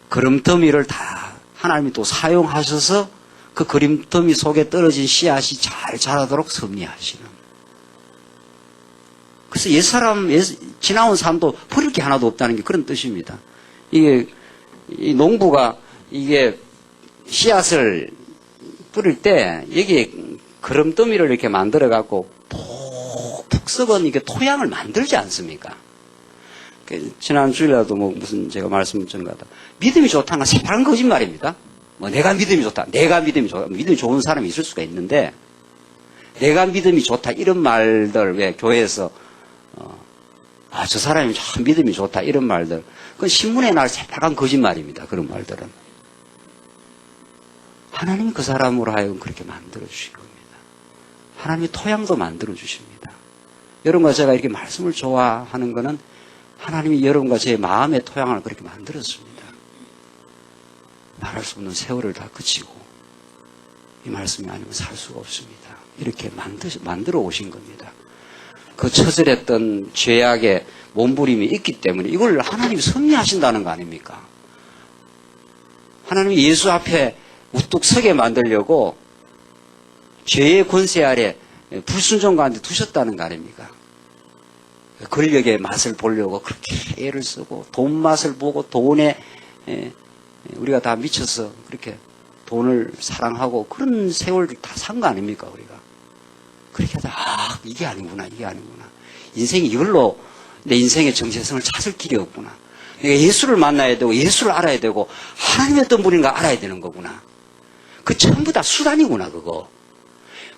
그림더미를 다 하나님이 또 사용하셔서 그 그림더미 속에 떨어진 씨앗이 잘 자라도록 섭리하시는. 그래서 옛사람, 지나온 삶도 버릴 게 하나도 없다는 게 그런 뜻입니다. 이게, 이 농부가 이게 씨앗을 뿌릴 때 여기에 그름더미를 이렇게 만들어갖고 푹푹 썩은 이게 토양을 만들지 않습니까? 지난 주일에도 뭐 무슨 제가 말씀 좀 가다. 믿음이 좋다는 건 새파란 거짓말입니다. 뭐 내가 믿음이 좋다. 내가 믿음이 좋다. 믿음이 좋은 사람이 있을 수가 있는데 내가 믿음이 좋다. 이런 말들 왜 교회에서 저 사람이 참 믿음이 좋다. 이런 말들. 그건 신문에 날 새빨간 거짓말입니다. 그런 말들은. 하나님이 그 사람으로 하여금 그렇게 만들어주신 겁니다. 하나님이 토양도 만들어주십니다. 여러분과 제가 이렇게 말씀을 좋아하는 거는 하나님이 여러분과 제 마음의 토양을 그렇게 만들었습니다. 말할 수 없는 세월을 다 그치고 이 말씀이 아니면 살 수가 없습니다. 이렇게 만들어 오신 겁니다. 그 처절했던 죄악의 몸부림이 있기 때문에 이걸 하나님이 섭리하신다는 거 아닙니까? 하나님이 예수 앞에 우뚝 서게 만들려고 죄의 권세 아래 불순종 가운데 두셨다는 거 아닙니까? 권력의 맛을 보려고 그렇게 애를 쓰고 돈 맛을 보고 돈에 우리가 다 미쳐서 그렇게 돈을 사랑하고 그런 세월을 다 산 거 아닙니까 우리가? 그렇게 하다 이게 아니구나. 인생이 이걸로 내 인생의 정체성을 찾을 길이 없구나. 내가 예수를 만나야 되고 예수를 알아야 되고 하나님의 어떤 분인가 알아야 되는 거구나. 그 전부 다 수단이구나 그거.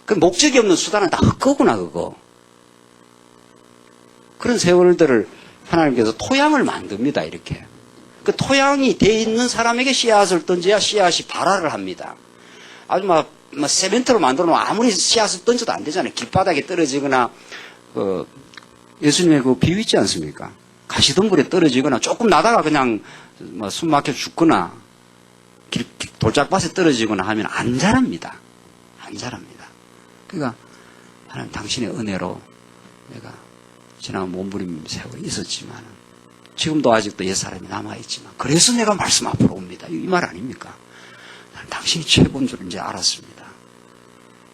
그 목적이 없는 수단은 다 헛거구나 그거. 그런 세월들을 하나님께서 토양을 만듭니다 이렇게. 그 토양이 돼 있는 사람에게 씨앗을 던져야 씨앗이 발화를 합니다. 아주 막 세멘트로 만들어 놓으면 아무리 씨앗을 던져도 안 되잖아요. 길바닥에 떨어지거나 예수님의 그 비유 있지 않습니까? 가시덤불에 떨어지거나 조금 나다가 그냥 숨 막혀 죽거나 돌짝밭에 떨어지거나 하면 안 자랍니다. 안 자랍니다. 그러니까 하나님 당신의 은혜로 내가 지난 몸부림 세월이 있었지만 지금도 아직도 옛사람이 남아있지만 그래서 내가 말씀 앞으로 옵니다. 이 말 아닙니까? 나는 당신이 최고인 줄 이제 알았습니다.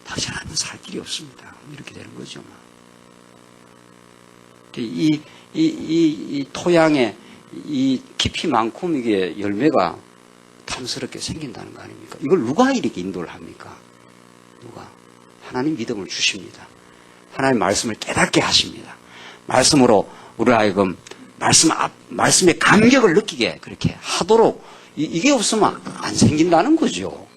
당신 아니면 살 길이 없습니다. 이렇게 되는 거죠. 이 토양에 이 깊이만큼 이게 열매가 탐스럽게 생긴다는 거 아닙니까? 이걸 누가 이렇게 인도를 합니까? 누가? 하나님 믿음을 주십니다. 하나님 말씀을 깨닫게 하십니다. 말씀으로 우리 하여금 말씀의 감격을 느끼게 그렇게 하도록 이게 없으면 안 생긴다는 거죠.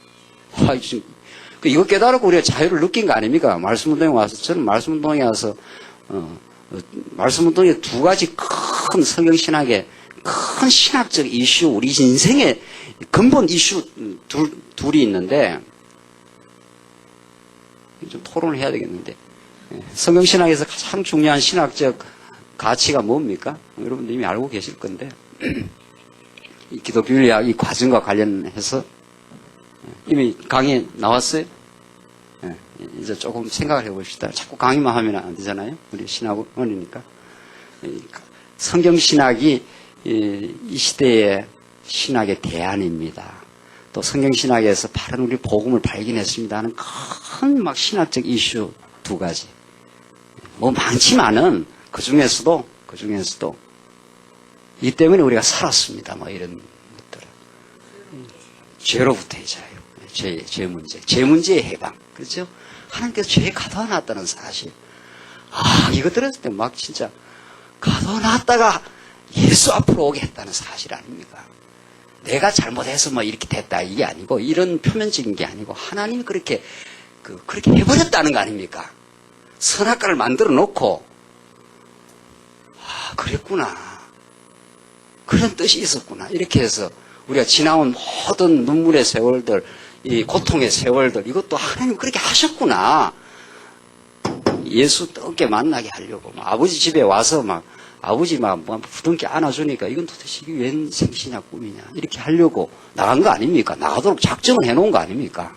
이거 깨달고 우리가 자유를 느낀 거 아닙니까? 말씀운동에 와서 저는 말씀운동에 와서 말씀운동에 두 가지 큰 성경신학의 큰 신학적 이슈, 우리 인생의 근본 이슈 둘이 있는데 좀 토론을 해야 되겠는데 성경신학에서 가장 중요한 신학적 가치가 뭡니까? 여러분들 이미 알고 계실 건데 이 기독교윤리학 이 과정과 관련해서 이미 강의 나왔어요? 이제 조금 생각을 해봅시다. 자꾸 강의만 하면 안 되잖아요. 우리 신학원이니까. 성경신학이 이 시대의 신학의 대안입니다. 또 성경신학에서 바른 우리 복음을 발견했습니다 하는 큰 막 신학적 이슈 두 가지. 뭐 많지만은 그 중에서도 이 때문에 우리가 살았습니다. 뭐 이런 것들. 죄로부터의 자유, 죄 문제의 해방. 그렇죠? 하나님께서 죄에 가둬놨다는 사실. 이거 들었을 때 막 진짜 가둬놨다가 예수 앞으로 오게 했다는 사실 아닙니까? 내가 잘못해서 뭐 이렇게 됐다 이게 아니고 이런 표면적인 게 아니고 하나님이 그렇게 해버렸다는 거 아닙니까? 선악과를 만들어 놓고 그랬구나. 그런 뜻이 있었구나. 이렇게 해서 우리가 지나온 모든 눈물의 세월들, 이 고통의 세월들, 이것도 하나님 그렇게 하셨구나. 예수 뜨겁게 만나게 하려고. 아버지 집에 와서 아버지 부둥켜 안아주니까 이건 도대체 이게 웬 생시냐 꿈이냐. 이렇게 하려고 나간 거 아닙니까? 나가도록 작정을 해놓은 거 아닙니까?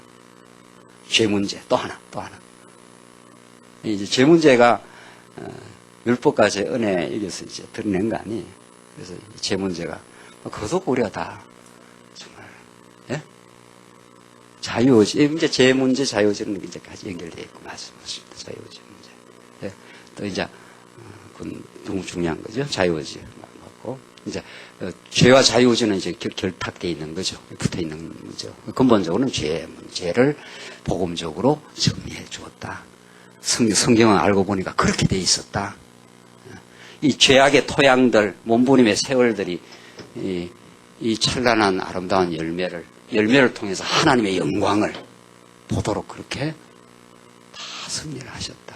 죄 문제. 또 하나. 이제 죄 문제가, 율법까지 은혜 이겨서 이제 드러낸 거 아니에요. 그래서 죄 문제가. 그것도 우리가 다 정말, 예? 자유의지. 이제 죄 문제, 자유의지는 이제까지 연결되어 있고, 맞습니다. 자유의지 문제. 예? 또 이제, 그건 너무 중요한 거죠. 자유의지. 맞고. 이제, 죄와 자유의지는 이제 결탁되어 있는 거죠. 붙어 있는 거죠. 근본적으로는 죄를 복음적으로 정리해 주었다. 성경은 알고 보니까 그렇게 돼 있었다. 이 죄악의 토양들, 몸부림의 세월들이 이 찬란한 아름다운 열매를 통해서 하나님의 영광을 보도록 그렇게 다 승리를 하셨다.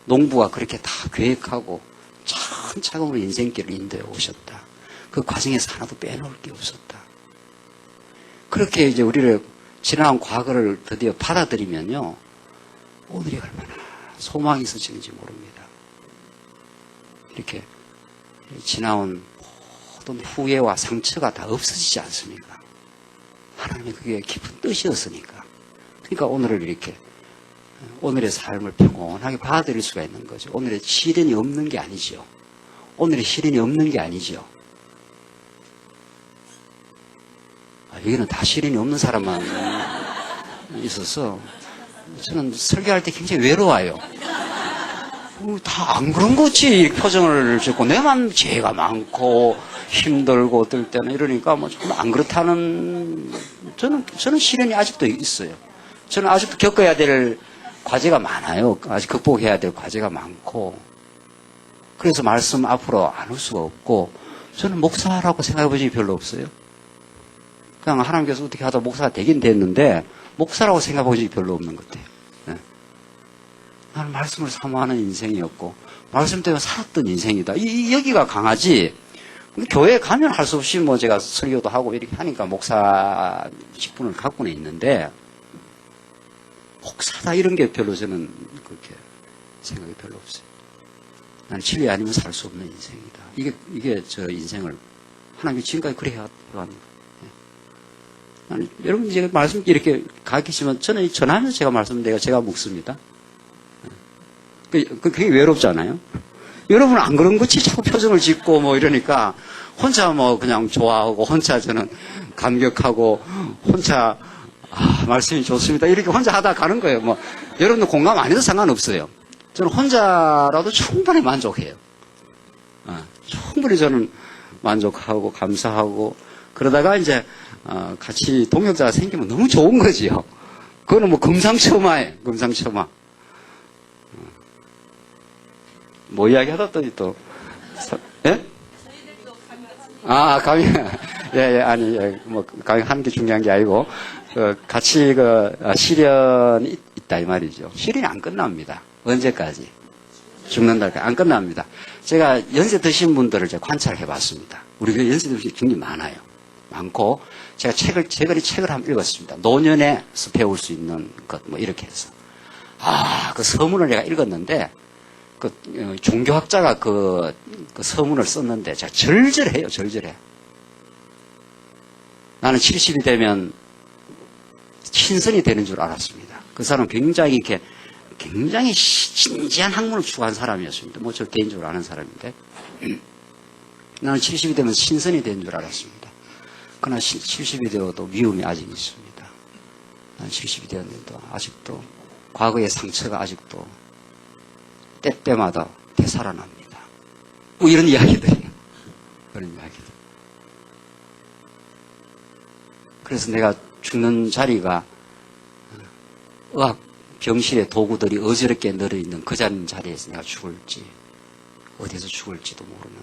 농부가 그렇게 다 계획하고 차근차근으로 인생길을 인도해 오셨다. 그 과정에서 하나도 빼놓을 게 없었다. 그렇게 이제 우리를 지나간 과거를 드디어 받아들이면요, 오늘이 얼마나 소망이 있어지는지 모릅니다. 이렇게 지나온 모든 후회와 상처가 다 없어지지 않습니까? 하나님의 그게 깊은 뜻이었으니까. 그러니까 오늘을 이렇게 오늘의 삶을 평온하게 받아들일 수가 있는 거죠. 오늘의 시련이 없는 게 아니죠. 오늘의 시련이 없는 게 아니죠. 여기는 다 시련이 없는 사람만 있어서 저는 설교할 때 굉장히 외로워요. 다 안 그런 거지. 표정을 짓고 내만 죄가 많고 힘들고 어떨 때는 이러니까 정말 안 그렇다는, 저는 시련이 아직도 있어요. 저는 아직도 겪어야 될 과제가 많아요. 아직 극복해야 될 과제가 많고. 그래서 말씀 앞으로 안 올 수가 없고, 저는 목사라고 생각해 본 적이 별로 없어요. 그냥 하나님께서 어떻게 하다 목사가 되긴 됐는데, 목사라고 생각해 본 적이 별로 없는 것 같아요. 네. 나는 말씀을 사모하는 인생이었고, 말씀 때문에 살았던 인생이다. 여기가 강하지. 교회에 가면 할 수 없이 제가 설교도 하고 이렇게 하니까 목사 직분을 갖고는 있는데, 목사다 이런 게 별로 저는 그렇게 생각이 별로 없어요. 나는 진리 아니면 살 수 없는 인생이다. 이게 저 인생을 하나님이 지금까지 그래 해왔는 거예요. 나는 여러분 제가 말씀 이렇게 가르치지만 저는 전하면서 제가 말씀드려요. 제가 묵습니다. 그게 외롭지 않아요? 여러분은 안 그런 거지? 자꾸 표정을 짓고 이러니까 혼자 그냥 좋아하고 혼자 저는 감격하고 혼자 말씀이 좋습니다. 이렇게 혼자 하다 가는 거예요. 여러분도 공감 안 해도 상관없어요. 저는 혼자라도 충분히 만족해요. 충분히 저는 만족하고 감사하고 그러다가 이제 같이 동역자가 생기면 너무 좋은 거지요. 그거는 금상첨화예요. 금상첨화. 이야기하다 또 예? 감이 감이 하는 게 중요한 게 아니고 같이 시련이 있다 이 말이죠. 시련이 안 끝납니다. 언제까지? 죽는다까지 안 끝납니다. 제가 연세 드신 분들을 제가 관찰해 봤습니다. 우리 교회 연세 드신 분이 굉장히 많아요. 많고 제가 최근에 책을 한번 읽었습니다. 노년에서 배울 수 있는 것 이렇게 해서 그 서문을 내가 읽었는데 종교학자가 그 서문을 썼는데 제가 절절해요. 절절해. 나는 70이 되면 신선이 되는 줄 알았습니다. 그 사람은 굉장히 진지한 학문을 추구한 사람이었습니다. 저 개인적으로 아는 사람인데 나는 70이 되면 신선이 되는 줄 알았습니다. 그러나 70이 되어도 위험이 아직 있습니다. 나는 70이 되었는데도 아직도 과거의 상처가 아직도 때때마다 되살아납니다. 이런 이야기들이에요. 그런 이야기들. 그래서 내가 죽는 자리가 의학 병실의 도구들이 어지럽게 늘어있는 그 자리에서 내가 죽을지 어디서 죽을지도 모르는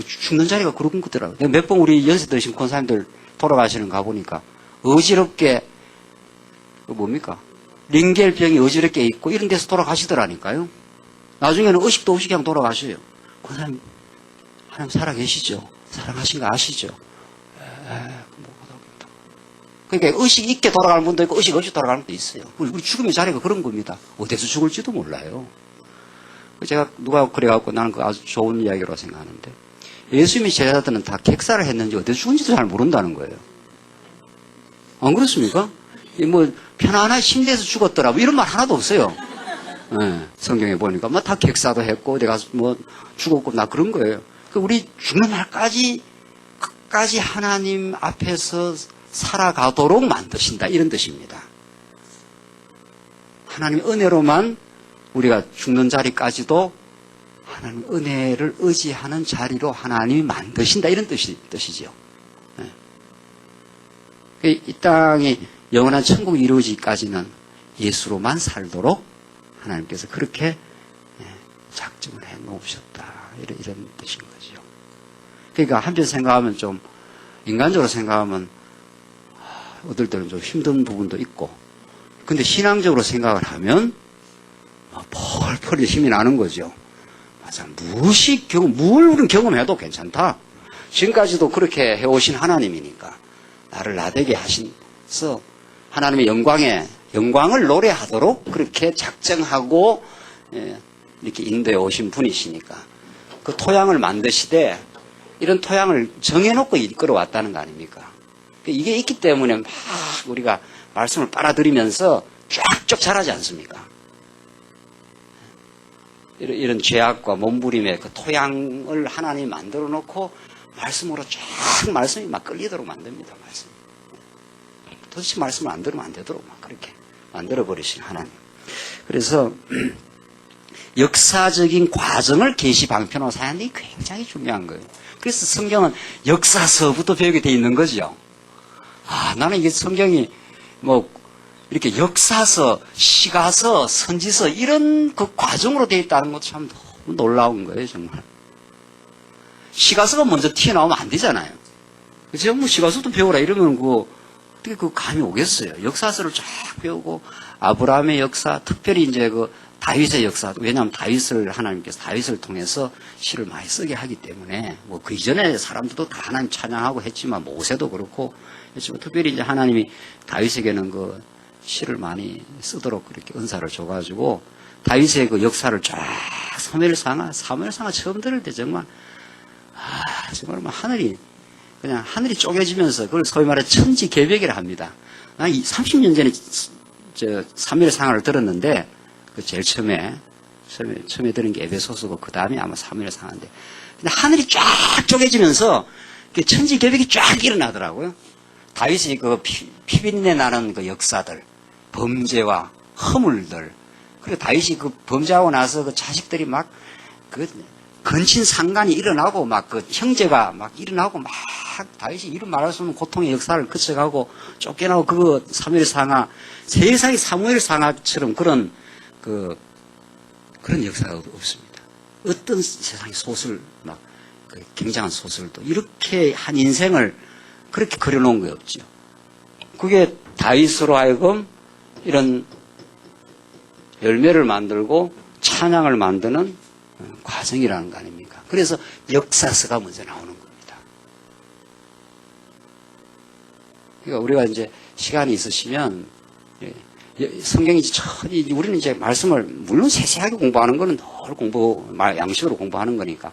죽는 자리가 그런 거더라고요. 몇 번 우리 연세 드신 권사님들 돌아가시는 거 가보니까 어지럽게 뭡니까? 링겔병이 어지럽게 있고 이런 데서 돌아가시더라니까요. 나중에는 의식도 없이 그냥 돌아가셔요. 권사님 하나님 살아계시죠? 사랑하신 거 아시죠? 그러니까 의식 있게 돌아가는 분도 있고 의식 없이 돌아가는 분도 있어요. 우리 죽음의 자리가 그런 겁니다. 어디서 죽을지도 몰라요. 제가 누가 그래갖고 나는 그 아주 좋은 이야기라고 생각하는데 예수님의 제자들은 다 객사를 했는지 어디서 죽은지도 잘 모른다는 거예요. 안 그렇습니까? 뭐 편안하게 침대에서 죽었더라 뭐 이런 말 하나도 없어요. 네, 성경에 보니까 뭐 다 객사도 했고 어디 가서 뭐 죽었고 나 그런 거예요. 우리 죽는 날까지 끝까지 하나님 앞에서 살아가도록 만드신다 이런 뜻입니다. 하나님 은혜로만 우리가 죽는 자리까지도 하나님 은혜를 의지하는 자리로 하나님이 만드신다 이런 뜻이지요. 네. 이 땅이 영원한 천국이 이루어지기까지는 예수로만 살도록 하나님께서 그렇게 작정을 해 놓으셨다 이런 뜻인 거죠. 그러니까 한편 생각하면 좀 인간적으로 생각하면 어떨 때는 좀 힘든 부분도 있고 근데 신앙적으로 생각을 하면 펄펄 힘이 나는 거죠. 맞아. 뭘 우리는 경험해도 괜찮다. 지금까지도 그렇게 해오신 하나님이니까 나를 나되게 하셔서 하나님의 영광을 노래하도록 그렇게 작정하고 이렇게 인도해 오신 분이시니까 그 토양을 만드시되 이런 토양을 정해놓고 이끌어왔다는 거 아닙니까? 이게 있기 때문에 막 우리가 말씀을 빨아들이면서 쫙쫙 자라지 않습니까? 이런 죄악과 몸부림의 그 토양을 하나님이 만들어 놓고 말씀으로 쫙 말씀이 막 끌리도록 만듭니다. 말씀. 도대체 말씀을 안 들으면 안 되도록 막 그렇게 만들어 버리신 하나님. 그래서 역사적인 과정을 계시 방편으로 사는 게 굉장히 중요한 거예요. 그래서 성경은 역사서부터 배우게 돼 있는 거죠. 나는 이게 성경이 뭐 이렇게 역사서, 시가서, 선지서 이런 그 과정으로 되어 있다는 것도 참 너무 놀라운 거예요, 정말. 시가서가 먼저 튀어나오면 안 되잖아요. 제가 뭐 시가서도 배우라 이러면 어떻게 그 감이 오겠어요. 역사서를 쫙 배우고 아브라함의 역사, 특별히 이제 그 다윗의 역사, 왜냐하면 하나님께서 다윗을 통해서 시를 많이 쓰게 하기 때문에 뭐 그 이전에 사람들도 다 하나님 찬양하고 했지만 모세도 그렇고 했지만 특별히 이제 하나님이 다윗에게는 그 시를 많이 쓰도록 그렇게 은사를 줘가지고 다윗의 그 역사를 쫙 사무엘상하 처음 들을 때 정말 정말 뭐 하늘이 쪼개지면서 그걸 소위 말해 천지개벽이라 합니다. 난 30년 전에 사무엘상하를 들었는데 그 제일 처음에 들은 게 에베소서고 그 다음에 아마 사무엘상하인데 근데 하늘이 쫙 쪼개지면서 천지개벽이 쫙 일어나더라고요. 다윗이 그 피비린내 나는 그 역사들, 범죄와 허물들, 그리고 다윗이 그 범죄하고 나서 그 자식들이 막 그 근친 상간이 일어나고 막 그 형제가 막 일어나고 막 다윗이 이런 말할 수 없는 고통의 역사를 거쳐가고 쫓겨나고 그 사무엘상하 세상이 사무엘상하처럼 그런 역사가 없습니다. 어떤 세상의 소설 막 그 굉장한 소설도 이렇게 한 인생을 그렇게 그려놓은 게 없죠. 그게 다윗으로 하여금 이런 열매를 만들고 찬양을 만드는 과정이라는 거 아닙니까? 그래서 역사서가 먼저 나오는 겁니다. 그러니까 우리가 이제 시간이 있으시면 성경이 우리는 이제 말씀을 물론 세세하게 공부하는 거는 늘 양식으로 공부하는 거니까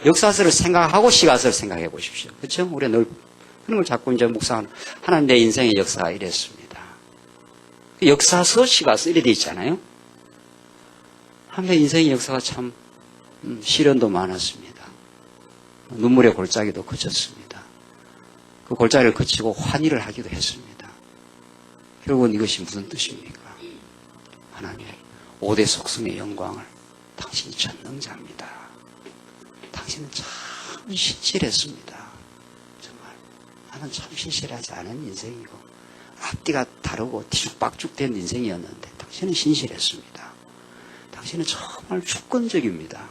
역사서를 생각하고 시가서를 생각해 보십시오. 그렇죠? 우리가 늘 그런 걸 자꾸 이제 묵상하는 하나님 내 인생의 역사가 이랬습니다. 역사서, 시가서 이래 돼 있잖아요. 하나님의 인생의 역사가 참 시련도 많았습니다. 눈물의 골짜기도 거쳤습니다. 그 골짜기를 거치고 환희를 하기도 했습니다. 결국은 이것이 무슨 뜻입니까? 하나님의 5대 속성의 영광을 당신이 전능자입니다. 당신은 참 신실했습니다. 정말 나는 참 신실하지 않은 인생이고 앞뒤가 다르고 뒤죽박죽된 인생이었는데 당신은 신실했습니다. 당신은 정말 주권적입니다.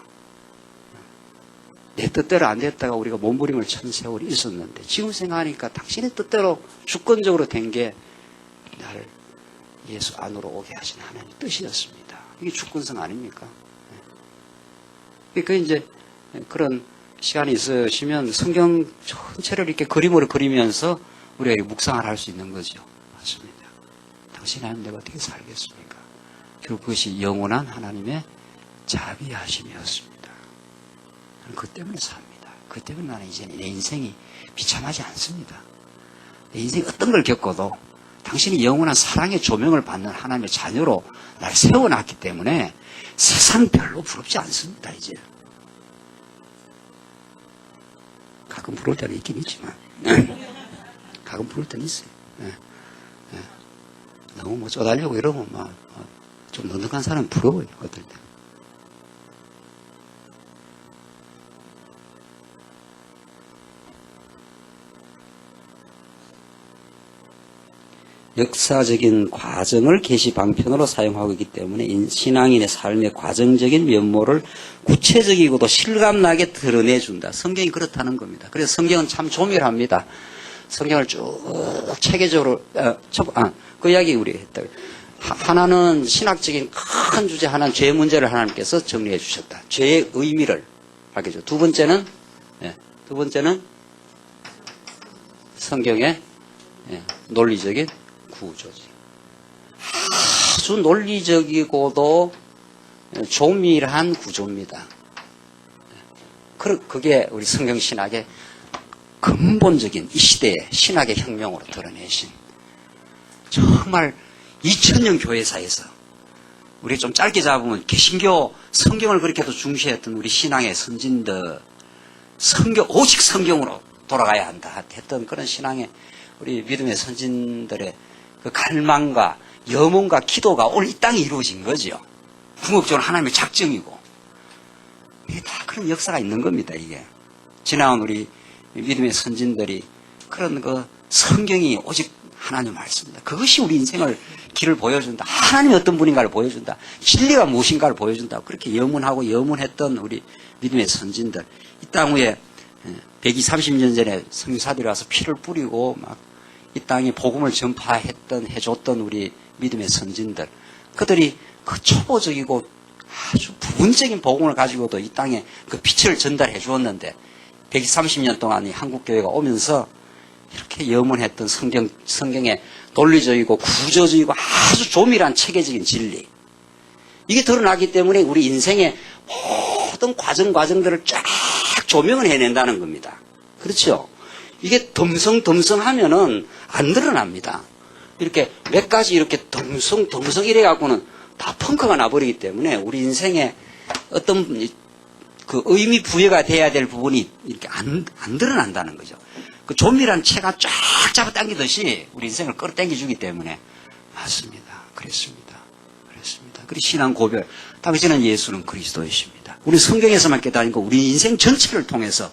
내 뜻대로 안 됐다가 우리가 몸부림을 천 세월이 있었는데 지금 생각하니까 당신의 뜻대로 주권적으로 된 게 나를 예수 안으로 오게 하신 하나님의 뜻이었습니다. 이게 주권성 아닙니까? 그러니까 이제 그런 시간이 있으시면 성경 전체를 이렇게 그림으로 그리면서 우리가 묵상을 할 수 있는 거죠. 맞습니다. 당신이 하나님 내가 어떻게 살겠습니까? 결국 그것이 영원한 하나님의 자비하심이었습니다. 저는 그 때문에 삽니다. 그 때문에 나는 이제 내 인생이 비참하지 않습니다. 내 인생이 어떤 걸 겪어도 당신이 영원한 사랑의 조명을 받는 하나님의 자녀로 나를 세워놨기 때문에 세상 별로 부럽지 않습니다. 이제 가끔 부러울 때는 있긴 있지만 가끔 부러울 때는 있어요. 너무 뭐 쪼달려고 이러면 막 좀 넉넉한 사람은 부러워요. 어떨 때. 역사적인 과정을 계시 방편으로 사용하고 있기 때문에 신앙인의 삶의 과정적인 면모를 구체적이고도 실감나게 드러내준다. 성경이 그렇다는 겁니다. 그래서 성경은 참 조밀합니다. 성경을 쭉 체계적으로 그 이야기 우리 했다. 하나는 신학적인 큰 주제, 하나는 죄 문제를 하나님께서 정리해 주셨다. 죄의 의미를 밝혀줘. 두 번째는 성경의 논리적인 구조지. 아주 논리적이고도 조밀한 구조입니다. 그게 우리 성경 신학의 근본적인 이 시대의 신학의 혁명으로 드러내신 정말 2000년 교회사에서 우리 좀 짧게 잡으면 개신교 성경을 그렇게도 중시했던 우리 신앙의 선진들 오직 성경으로 돌아가야 한다 했던 그런 신앙의 우리 믿음의 선진들의 그 갈망과 염원과 기도가 오늘 이 땅에 이루어진 거죠. 궁극적으로 하나님의 작정이고 이게 다 그런 역사가 있는 겁니다. 이게 지나온 우리 믿음의 선진들이 그런 그 성경이 오직 하나님 말씀입니다. 그것이 우리 인생을 길을 보여준다. 하나님이 어떤 분인가를 보여준다. 진리가 무엇인가를 보여준다. 그렇게 염원했던 우리 믿음의 선진들 이 땅 위에 130년 전에 성사들이 와서 피를 뿌리고 막 이 땅에 복음을 해줬던 우리 믿음의 선진들 그들이 그 초보적이고 아주 부분적인 복음을 가지고도 이 땅에 그 빛을 전달해 주었는데 130년 동안 이 한국교회가 오면서 이렇게 염원했던 성경의 논리적이고 구조적이고 아주 조밀한 체계적인 진리 이게 드러나기 때문에 우리 인생의 모든 과정들을 쫙 조명을 해낸다는 겁니다. 그렇죠? 이게 덤성하면은 안 드러납니다. 이렇게 몇 가지 이렇게 덤성 이래갖고는 다 펑크가 나버리기 때문에 우리 인생에 어떤 그 의미 부여가 돼야 될 부분이 이렇게 안 드러난다는 거죠. 그 조밀한 채가 쫙 잡아당기듯이 우리 인생을 끌어당겨주기 때문에 맞습니다. 그랬습니다. 그리고 신앙 고별. 당신은 예수는 그리스도이십니다. 우리 성경에서만 깨달으니까 우리 인생 전체를 통해서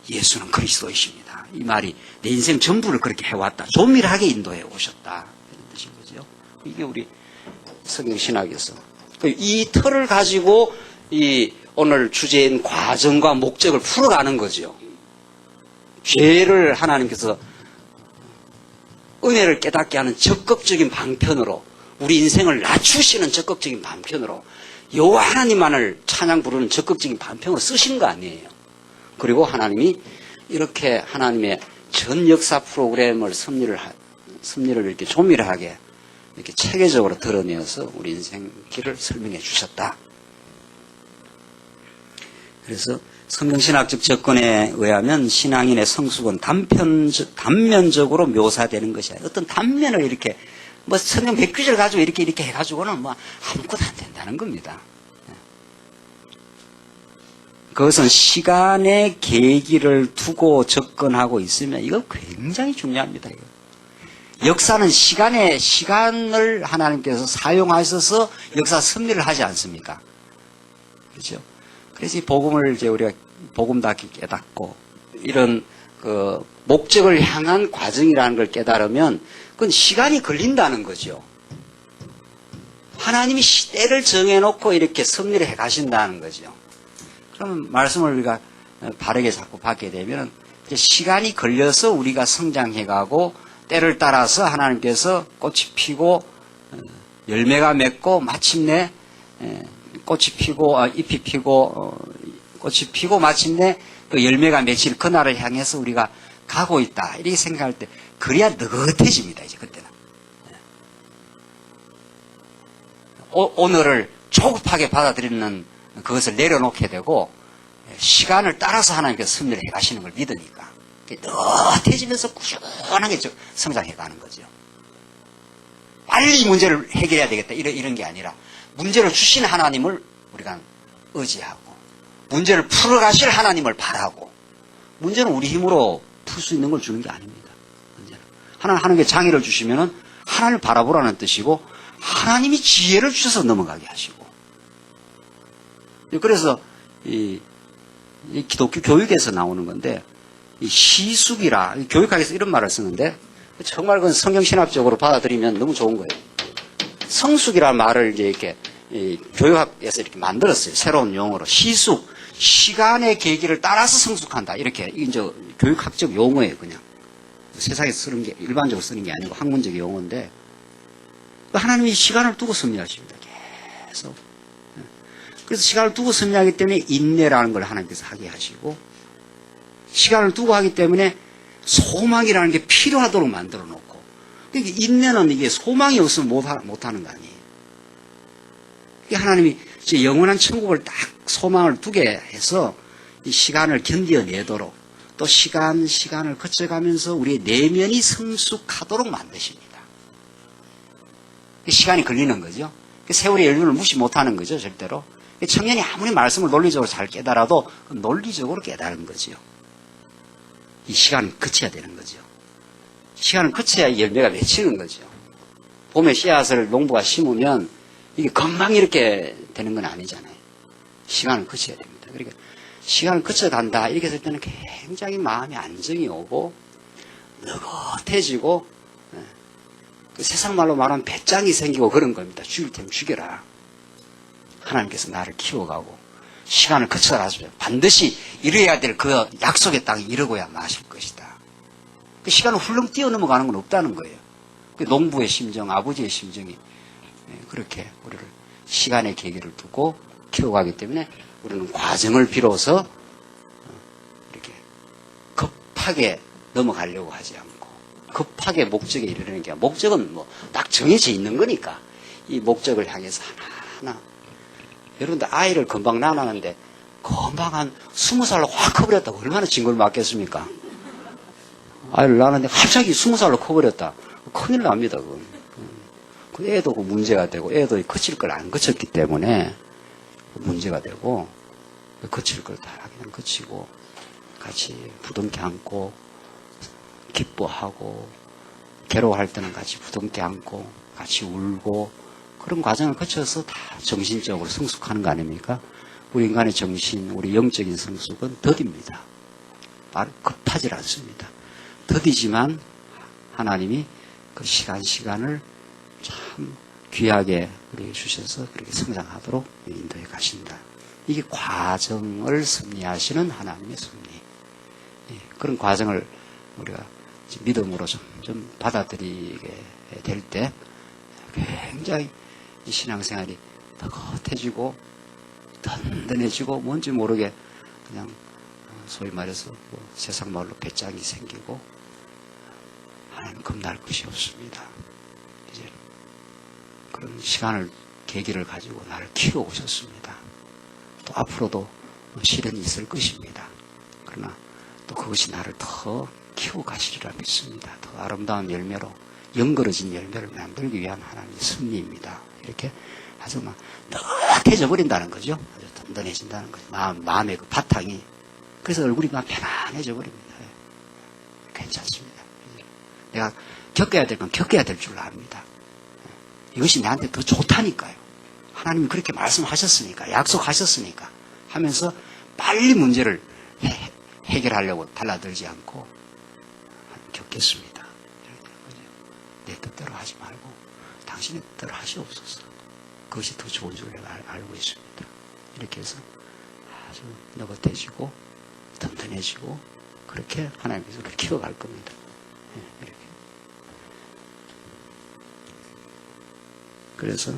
예수는 그리스도이십니다. 이 말이 내 인생 전부를 그렇게 해왔다. 조밀하게 인도해 오셨다. 이런 뜻인 거죠. 이게 우리 성경 신학에서. 이 틀을 가지고 이 오늘 주제인 과정과 목적을 풀어가는 거죠. 죄를 하나님께서 은혜를 깨닫게 하는 적극적인 방편으로 우리 인생을 낮추시는 적극적인 방편으로 여호와 하나님만을 찬양 부르는 적극적인 방편으로 쓰신 거 아니에요. 그리고 하나님이 이렇게 하나님의 전 역사 프로그램을 섭리를 이렇게 조밀하게 이렇게 체계적으로 드러내어서 우리 인생 길을 설명해 주셨다. 그래서 성경신학적 접근에 의하면 신앙인의 성숙은 단면적으로 묘사되는 것이 아니라 어떤 단면을 이렇게 뭐 성경 100구절 가지고 이렇게 해가지고는 뭐 아무것도 안 된다는 겁니다. 그것은 시간의 계기를 두고 접근하고 있으면 이거 굉장히 중요합니다. 이거. 역사는 시간을 하나님께서 사용하셔서 역사 섭리를 하지 않습니까? 그렇죠? 그래서 이 복음을 이제 우리가 복음답게 깨닫고 이런 그 목적을 향한 과정이라는 걸 깨달으면 그건 시간이 걸린다는 거죠. 하나님이 시대를 정해놓고 이렇게 섭리를 해 가신다는 거죠. 그러면 말씀을 우리가 바르게 자꾸 받게 되면 시간이 걸려서 우리가 성장해가고 때를 따라서 하나님께서 꽃이 피고 열매가 맺고 마침내 꽃이 피고 잎이 피고 꽃이 피고 마침내 그 열매가 맺힐 그날을 향해서 우리가 가고 있다. 이렇게 생각할 때, 그래야 느긋해집니다, 이제 그때는. 오늘을 조급하게 받아들이는 그것을 내려놓게 되고, 시간을 따라서 하나님께서 섭리를 해 가시는 걸 믿으니까, 느긋해지면서 꾸준하게 성장해 가는 거죠. 빨리 문제를 해결해야 되겠다. 이런 게 아니라, 문제를 주신 하나님을 우리가 의지하고, 문제를 풀어가실 하나님을 바라고, 문제는 우리 힘으로 풀 수 있는 걸 주는 게 아닙니다. 문제는. 하나님께 장애를 주시면은 하나님을 바라보라는 뜻이고, 하나님이 지혜를 주셔서 넘어가게 하시고. 그래서 이 기독교 교육에서 나오는 건데, 이 시숙이라, 교육학에서 이런 말을 쓰는데, 정말 그건 성경신학적으로 받아들이면 너무 좋은 거예요. 성숙이라는 말을 이제 이렇게 교육학에서 이렇게 만들었어요. 새로운 용어로. 시숙, 시간의 계기를 따라서 성숙한다. 이렇게 이제 교육학적 용어예요, 그냥. 세상에서 쓰는 게, 일반적으로 쓰는 게 아니고 학문적 용어인데, 하나님이 시간을 두고 섭리하십니다. 계속. 그래서 시간을 두고 섭리하기 때문에 인내라는 걸 하나님께서 하게 하시고, 시간을 두고 하기 때문에 소망이라는 게 필요하도록 만들어 놓고, 그러니까 인내는 이게 소망이 없으면 못하는 거 아니에요. 하나님이 영원한 천국을 딱 소망을 두게 해서 이 시간을 견뎌내도록, 또 시간을 거쳐가면서 우리의 내면이 성숙하도록 만드십니다. 시간이 걸리는 거죠. 세월의 연륜을 무시 못하는 거죠, 절대로. 청년이 아무리 말씀을 논리적으로 잘 깨달아도 논리적으로 깨달은 거죠. 이 시간을 거쳐야 되는 거죠. 시간을 거쳐야 열매가 맺히는 거죠. 봄에 씨앗을 농부가 심으면 이게 금방 이렇게 되는 건 아니잖아요. 시간을 거쳐야 됩니다. 그러니까 시간을 거쳐간다 이렇게 했을 때는 굉장히 마음의 안정이 오고 느긋해지고, 그 세상 말로 말하면 배짱이 생기고 그런 겁니다. 죽일 테면 죽여라. 하나님께서 나를 키워가고 시간을 거쳐가서 반드시 이루어야 될 그 약속의 땅에 이르고야 마실 것이다. 그 시간을 훌렁 뛰어넘어가는 건 없다는 거예요. 그 농부의 심정, 아버지의 심정이 그렇게 우리를 시간의 계기를 두고 키워가기 때문에 우리는 과정을 비로소 이렇게 급하게 넘어가려고 하지 않고 급하게 목적에 이르는 게, 목적은 뭐 딱 정해져 있는 거니까 이 목적을 향해서 하나하나. 여러분들 아이를 금방 낳았는데 금방 한 20살로 확 커버렸다고 얼마나 징벌 맞겠습니까? 아이를 낳았는데 갑자기 20살로 커버렸다. 큰일 납니다, 그건. 그 애도 그 문제가 되고, 애도 거칠 걸 안 거쳤기 때문에 문제가 되고, 거칠 걸 다 그냥 거치고, 같이 부둥켜 안고, 기뻐하고, 괴로워할 때는 같이 부둥켜 안고, 같이 울고, 그런 과정을 거쳐서 다 정신적으로 성숙하는 거 아닙니까? 우리 인간의 정신, 우리 영적인 성숙은 더딥니다. 급하지 않습니다. 더디지만 하나님이 그 시간을 참 귀하게 우리에게 주셔서 그렇게 성장하도록 인도해 가신다. 이게 과정을 섭리하시는 하나님의 섭리. 그런 과정을 우리가 믿음으로 좀 받아들이게 될 때 굉장히 이 신앙생활이 느긋해지고 든든해지고 뭔지 모르게 그냥 소위 말해서 뭐 세상 말로 배짱이 생기고 하나님 겁날 것이 없습니다. 이제 그런 시간을 계기를 가지고 나를 키워오셨습니다. 또 앞으로도 시련이 있을 것입니다. 그러나 또 그것이 나를 더 키워가시리라 믿습니다. 더 아름다운 열매로 영거러진 열매를 만들기 위한 하나님의 섭리입니다. 이렇게 아주 막 느긋해져 버린다는 거죠. 아주 든든해진다는 거죠. 마음의 그 바탕이. 그래서 얼굴이 막 편안해져 버립니다. 괜찮습니다. 내가 겪어야 될 건 겪어야 될 줄 압니다. 이것이 나한테 더 좋다니까요. 하나님이 그렇게 말씀하셨으니까, 약속하셨으니까 하면서 빨리 문제를 해결하려고 달라들지 않고 겪겠습니다. 내 뜻대로 하지 말고 당신의 뜻대로 하시옵소서. 그것이 더 좋은 줄 내가 알고 있습니다. 이렇게 해서 아주 느긋해지고 든든해지고 그렇게 하나님께서 우리를 키워갈 겁니다. 이렇게. 그래서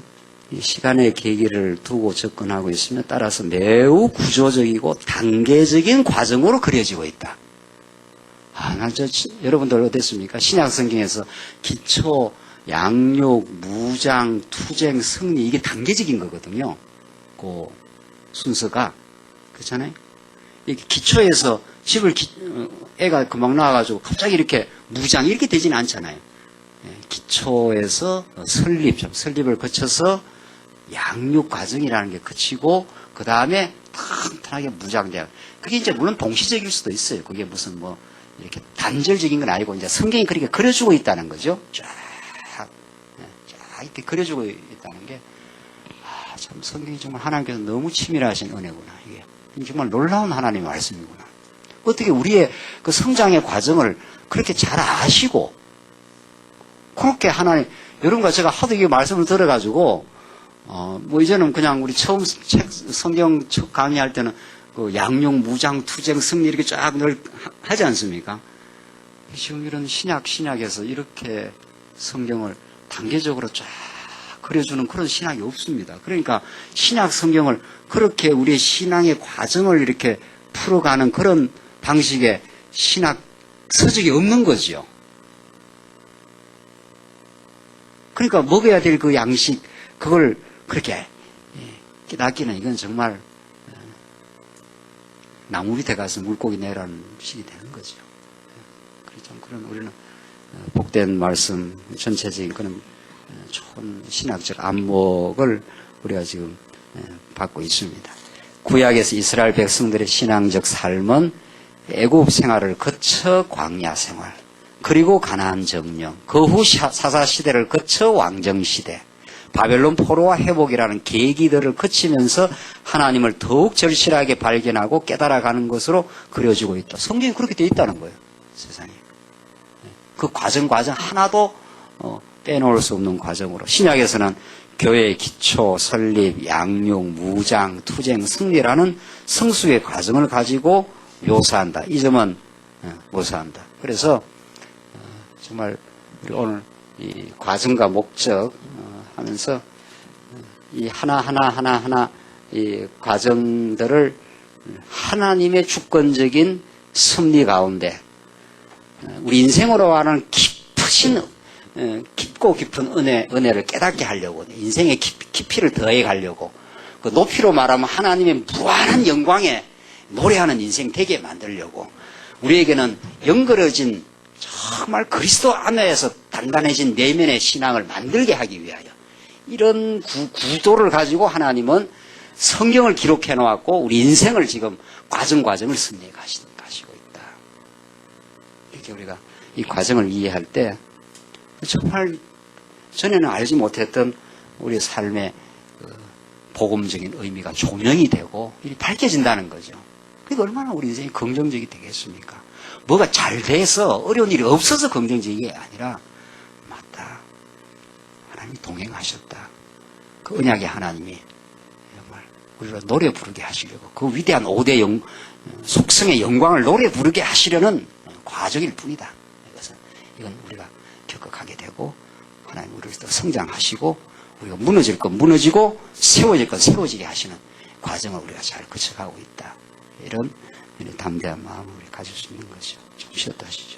이 시간의 계기를 두고 접근하고 있으며 따라서 매우 구조적이고 단계적인 과정으로 그려지고 있다. 여러분들 어땠습니까? 신약 성경에서 기초, 양육, 무장, 투쟁, 승리 이게 단계적인 거거든요. 그 순서가 그렇잖아요. 이렇게 기초에서 애가 금방 나와가지고 갑자기 이렇게 무장 이렇게 되지는 않잖아요. 기초에서 설립을 거쳐서 양육 과정이라는 게 거치고 그 다음에 튼튼하게 무장돼요. 그게 이제 물론 동시적일 수도 있어요. 그게 무슨 뭐 이렇게 단절적인 건 아니고 이제 성경이 그렇게 그려주고 있다는 거죠. 쫙 이렇게 그려주고 있다는 게 참 성경이 정말 하나님께서 너무 치밀하신 은혜구나. 이게 정말 놀라운 하나님의 말씀이구나. 어떻게 우리의 그 성장의 과정을 그렇게 잘 아시고 그렇게 하나님 여러분과 제가 하도 이 말씀을 들어가지고 뭐 이제는 그냥 우리 처음 성경 강의할 때는 그 양육, 무장, 투쟁, 승리 이렇게 쫙 늘 하지 않습니까? 지금 이런 신약에서 이렇게 성경을 단계적으로 쫙 그려주는 그런 신학이 없습니다. 그러니까 신약 성경을 그렇게 우리의 신앙의 과정을 이렇게 풀어가는 그런 방식의 신학 서적이 없는 거죠. 그러니까 먹어야 될 그 양식, 그걸 그렇게 깨닫기는 이건 정말 나무 밑에 가서 물고기 내라는 식이 되는 거죠. 그렇죠. 그런 우리는 복된 말씀, 전체적인 그런 좋은 신학적 안목을 우리가 지금 받고 있습니다. 구약에서 이스라엘 백성들의 신앙적 삶은 애굽 생활을 거쳐 광야 생활, 그리고 가나안 정령, 그 후 사사 시대를 거쳐 왕정 시대, 바벨론 포로와 회복이라는 계기들을 거치면서 하나님을 더욱 절실하게 발견하고 깨달아가는 것으로 그려지고 있다. 성경이 그렇게 되어 있다는 거예요. 세상에. 그 과정 하나도 빼놓을 수 없는 과정으로 신약에서는 교회의 기초, 설립, 양육, 무장, 투쟁, 승리라는 성숙의 과정을 가지고 묘사한다. 이 점은 묘사한다. 그래서 정말 우리 오늘 이 과정과 목적 하면서 이 하나 이 과정들을 하나님의 주권적인 섭리 가운데 우리 인생으로 하는 깊고 깊은 은혜를 깨닫게 하려고 인생의 깊이를 더해 가려고 그 높이로 말하면 하나님의 무한한 영광에 노래하는 인생 되게 만들려고 우리에게는 연그러진 정말 그리스도 안에서 단단해진 내면의 신앙을 만들게 하기 위하여 이런 구도를 가지고 하나님은 성경을 기록해 놓았고 우리 인생을 지금 과정을 섭리해 가시고 있다. 이렇게 우리가 이 과정을 이해할 때 정말 전에는 알지 못했던 우리 삶의 복음적인 의미가 조명이 되고 밝혀진다는 거죠. 그게 얼마나 우리 인생이 긍정적이 되겠습니까? 뭐가 잘 돼서 어려운 일이 없어서 긍정적인 게 아니라 맞다. 하나님이 동행하셨다. 그 언약의 하나님이 정말 우리를 노래 부르게 하시려고 그 위대한 5대 속성의 영광을 노래 부르게 하시려는 과정일 뿐이다. 그래서 이건 우리가 겪어가게 되고 하나님 우리를 더 성장하시고 우리가 무너질 건 무너지고 세워질 건 세워지게 하시는 과정을 우리가 잘 거쳐가고 있다. 이런 담대한 마음을 우리 가질 수 있는 거죠. 좀 쉬었다 하시죠.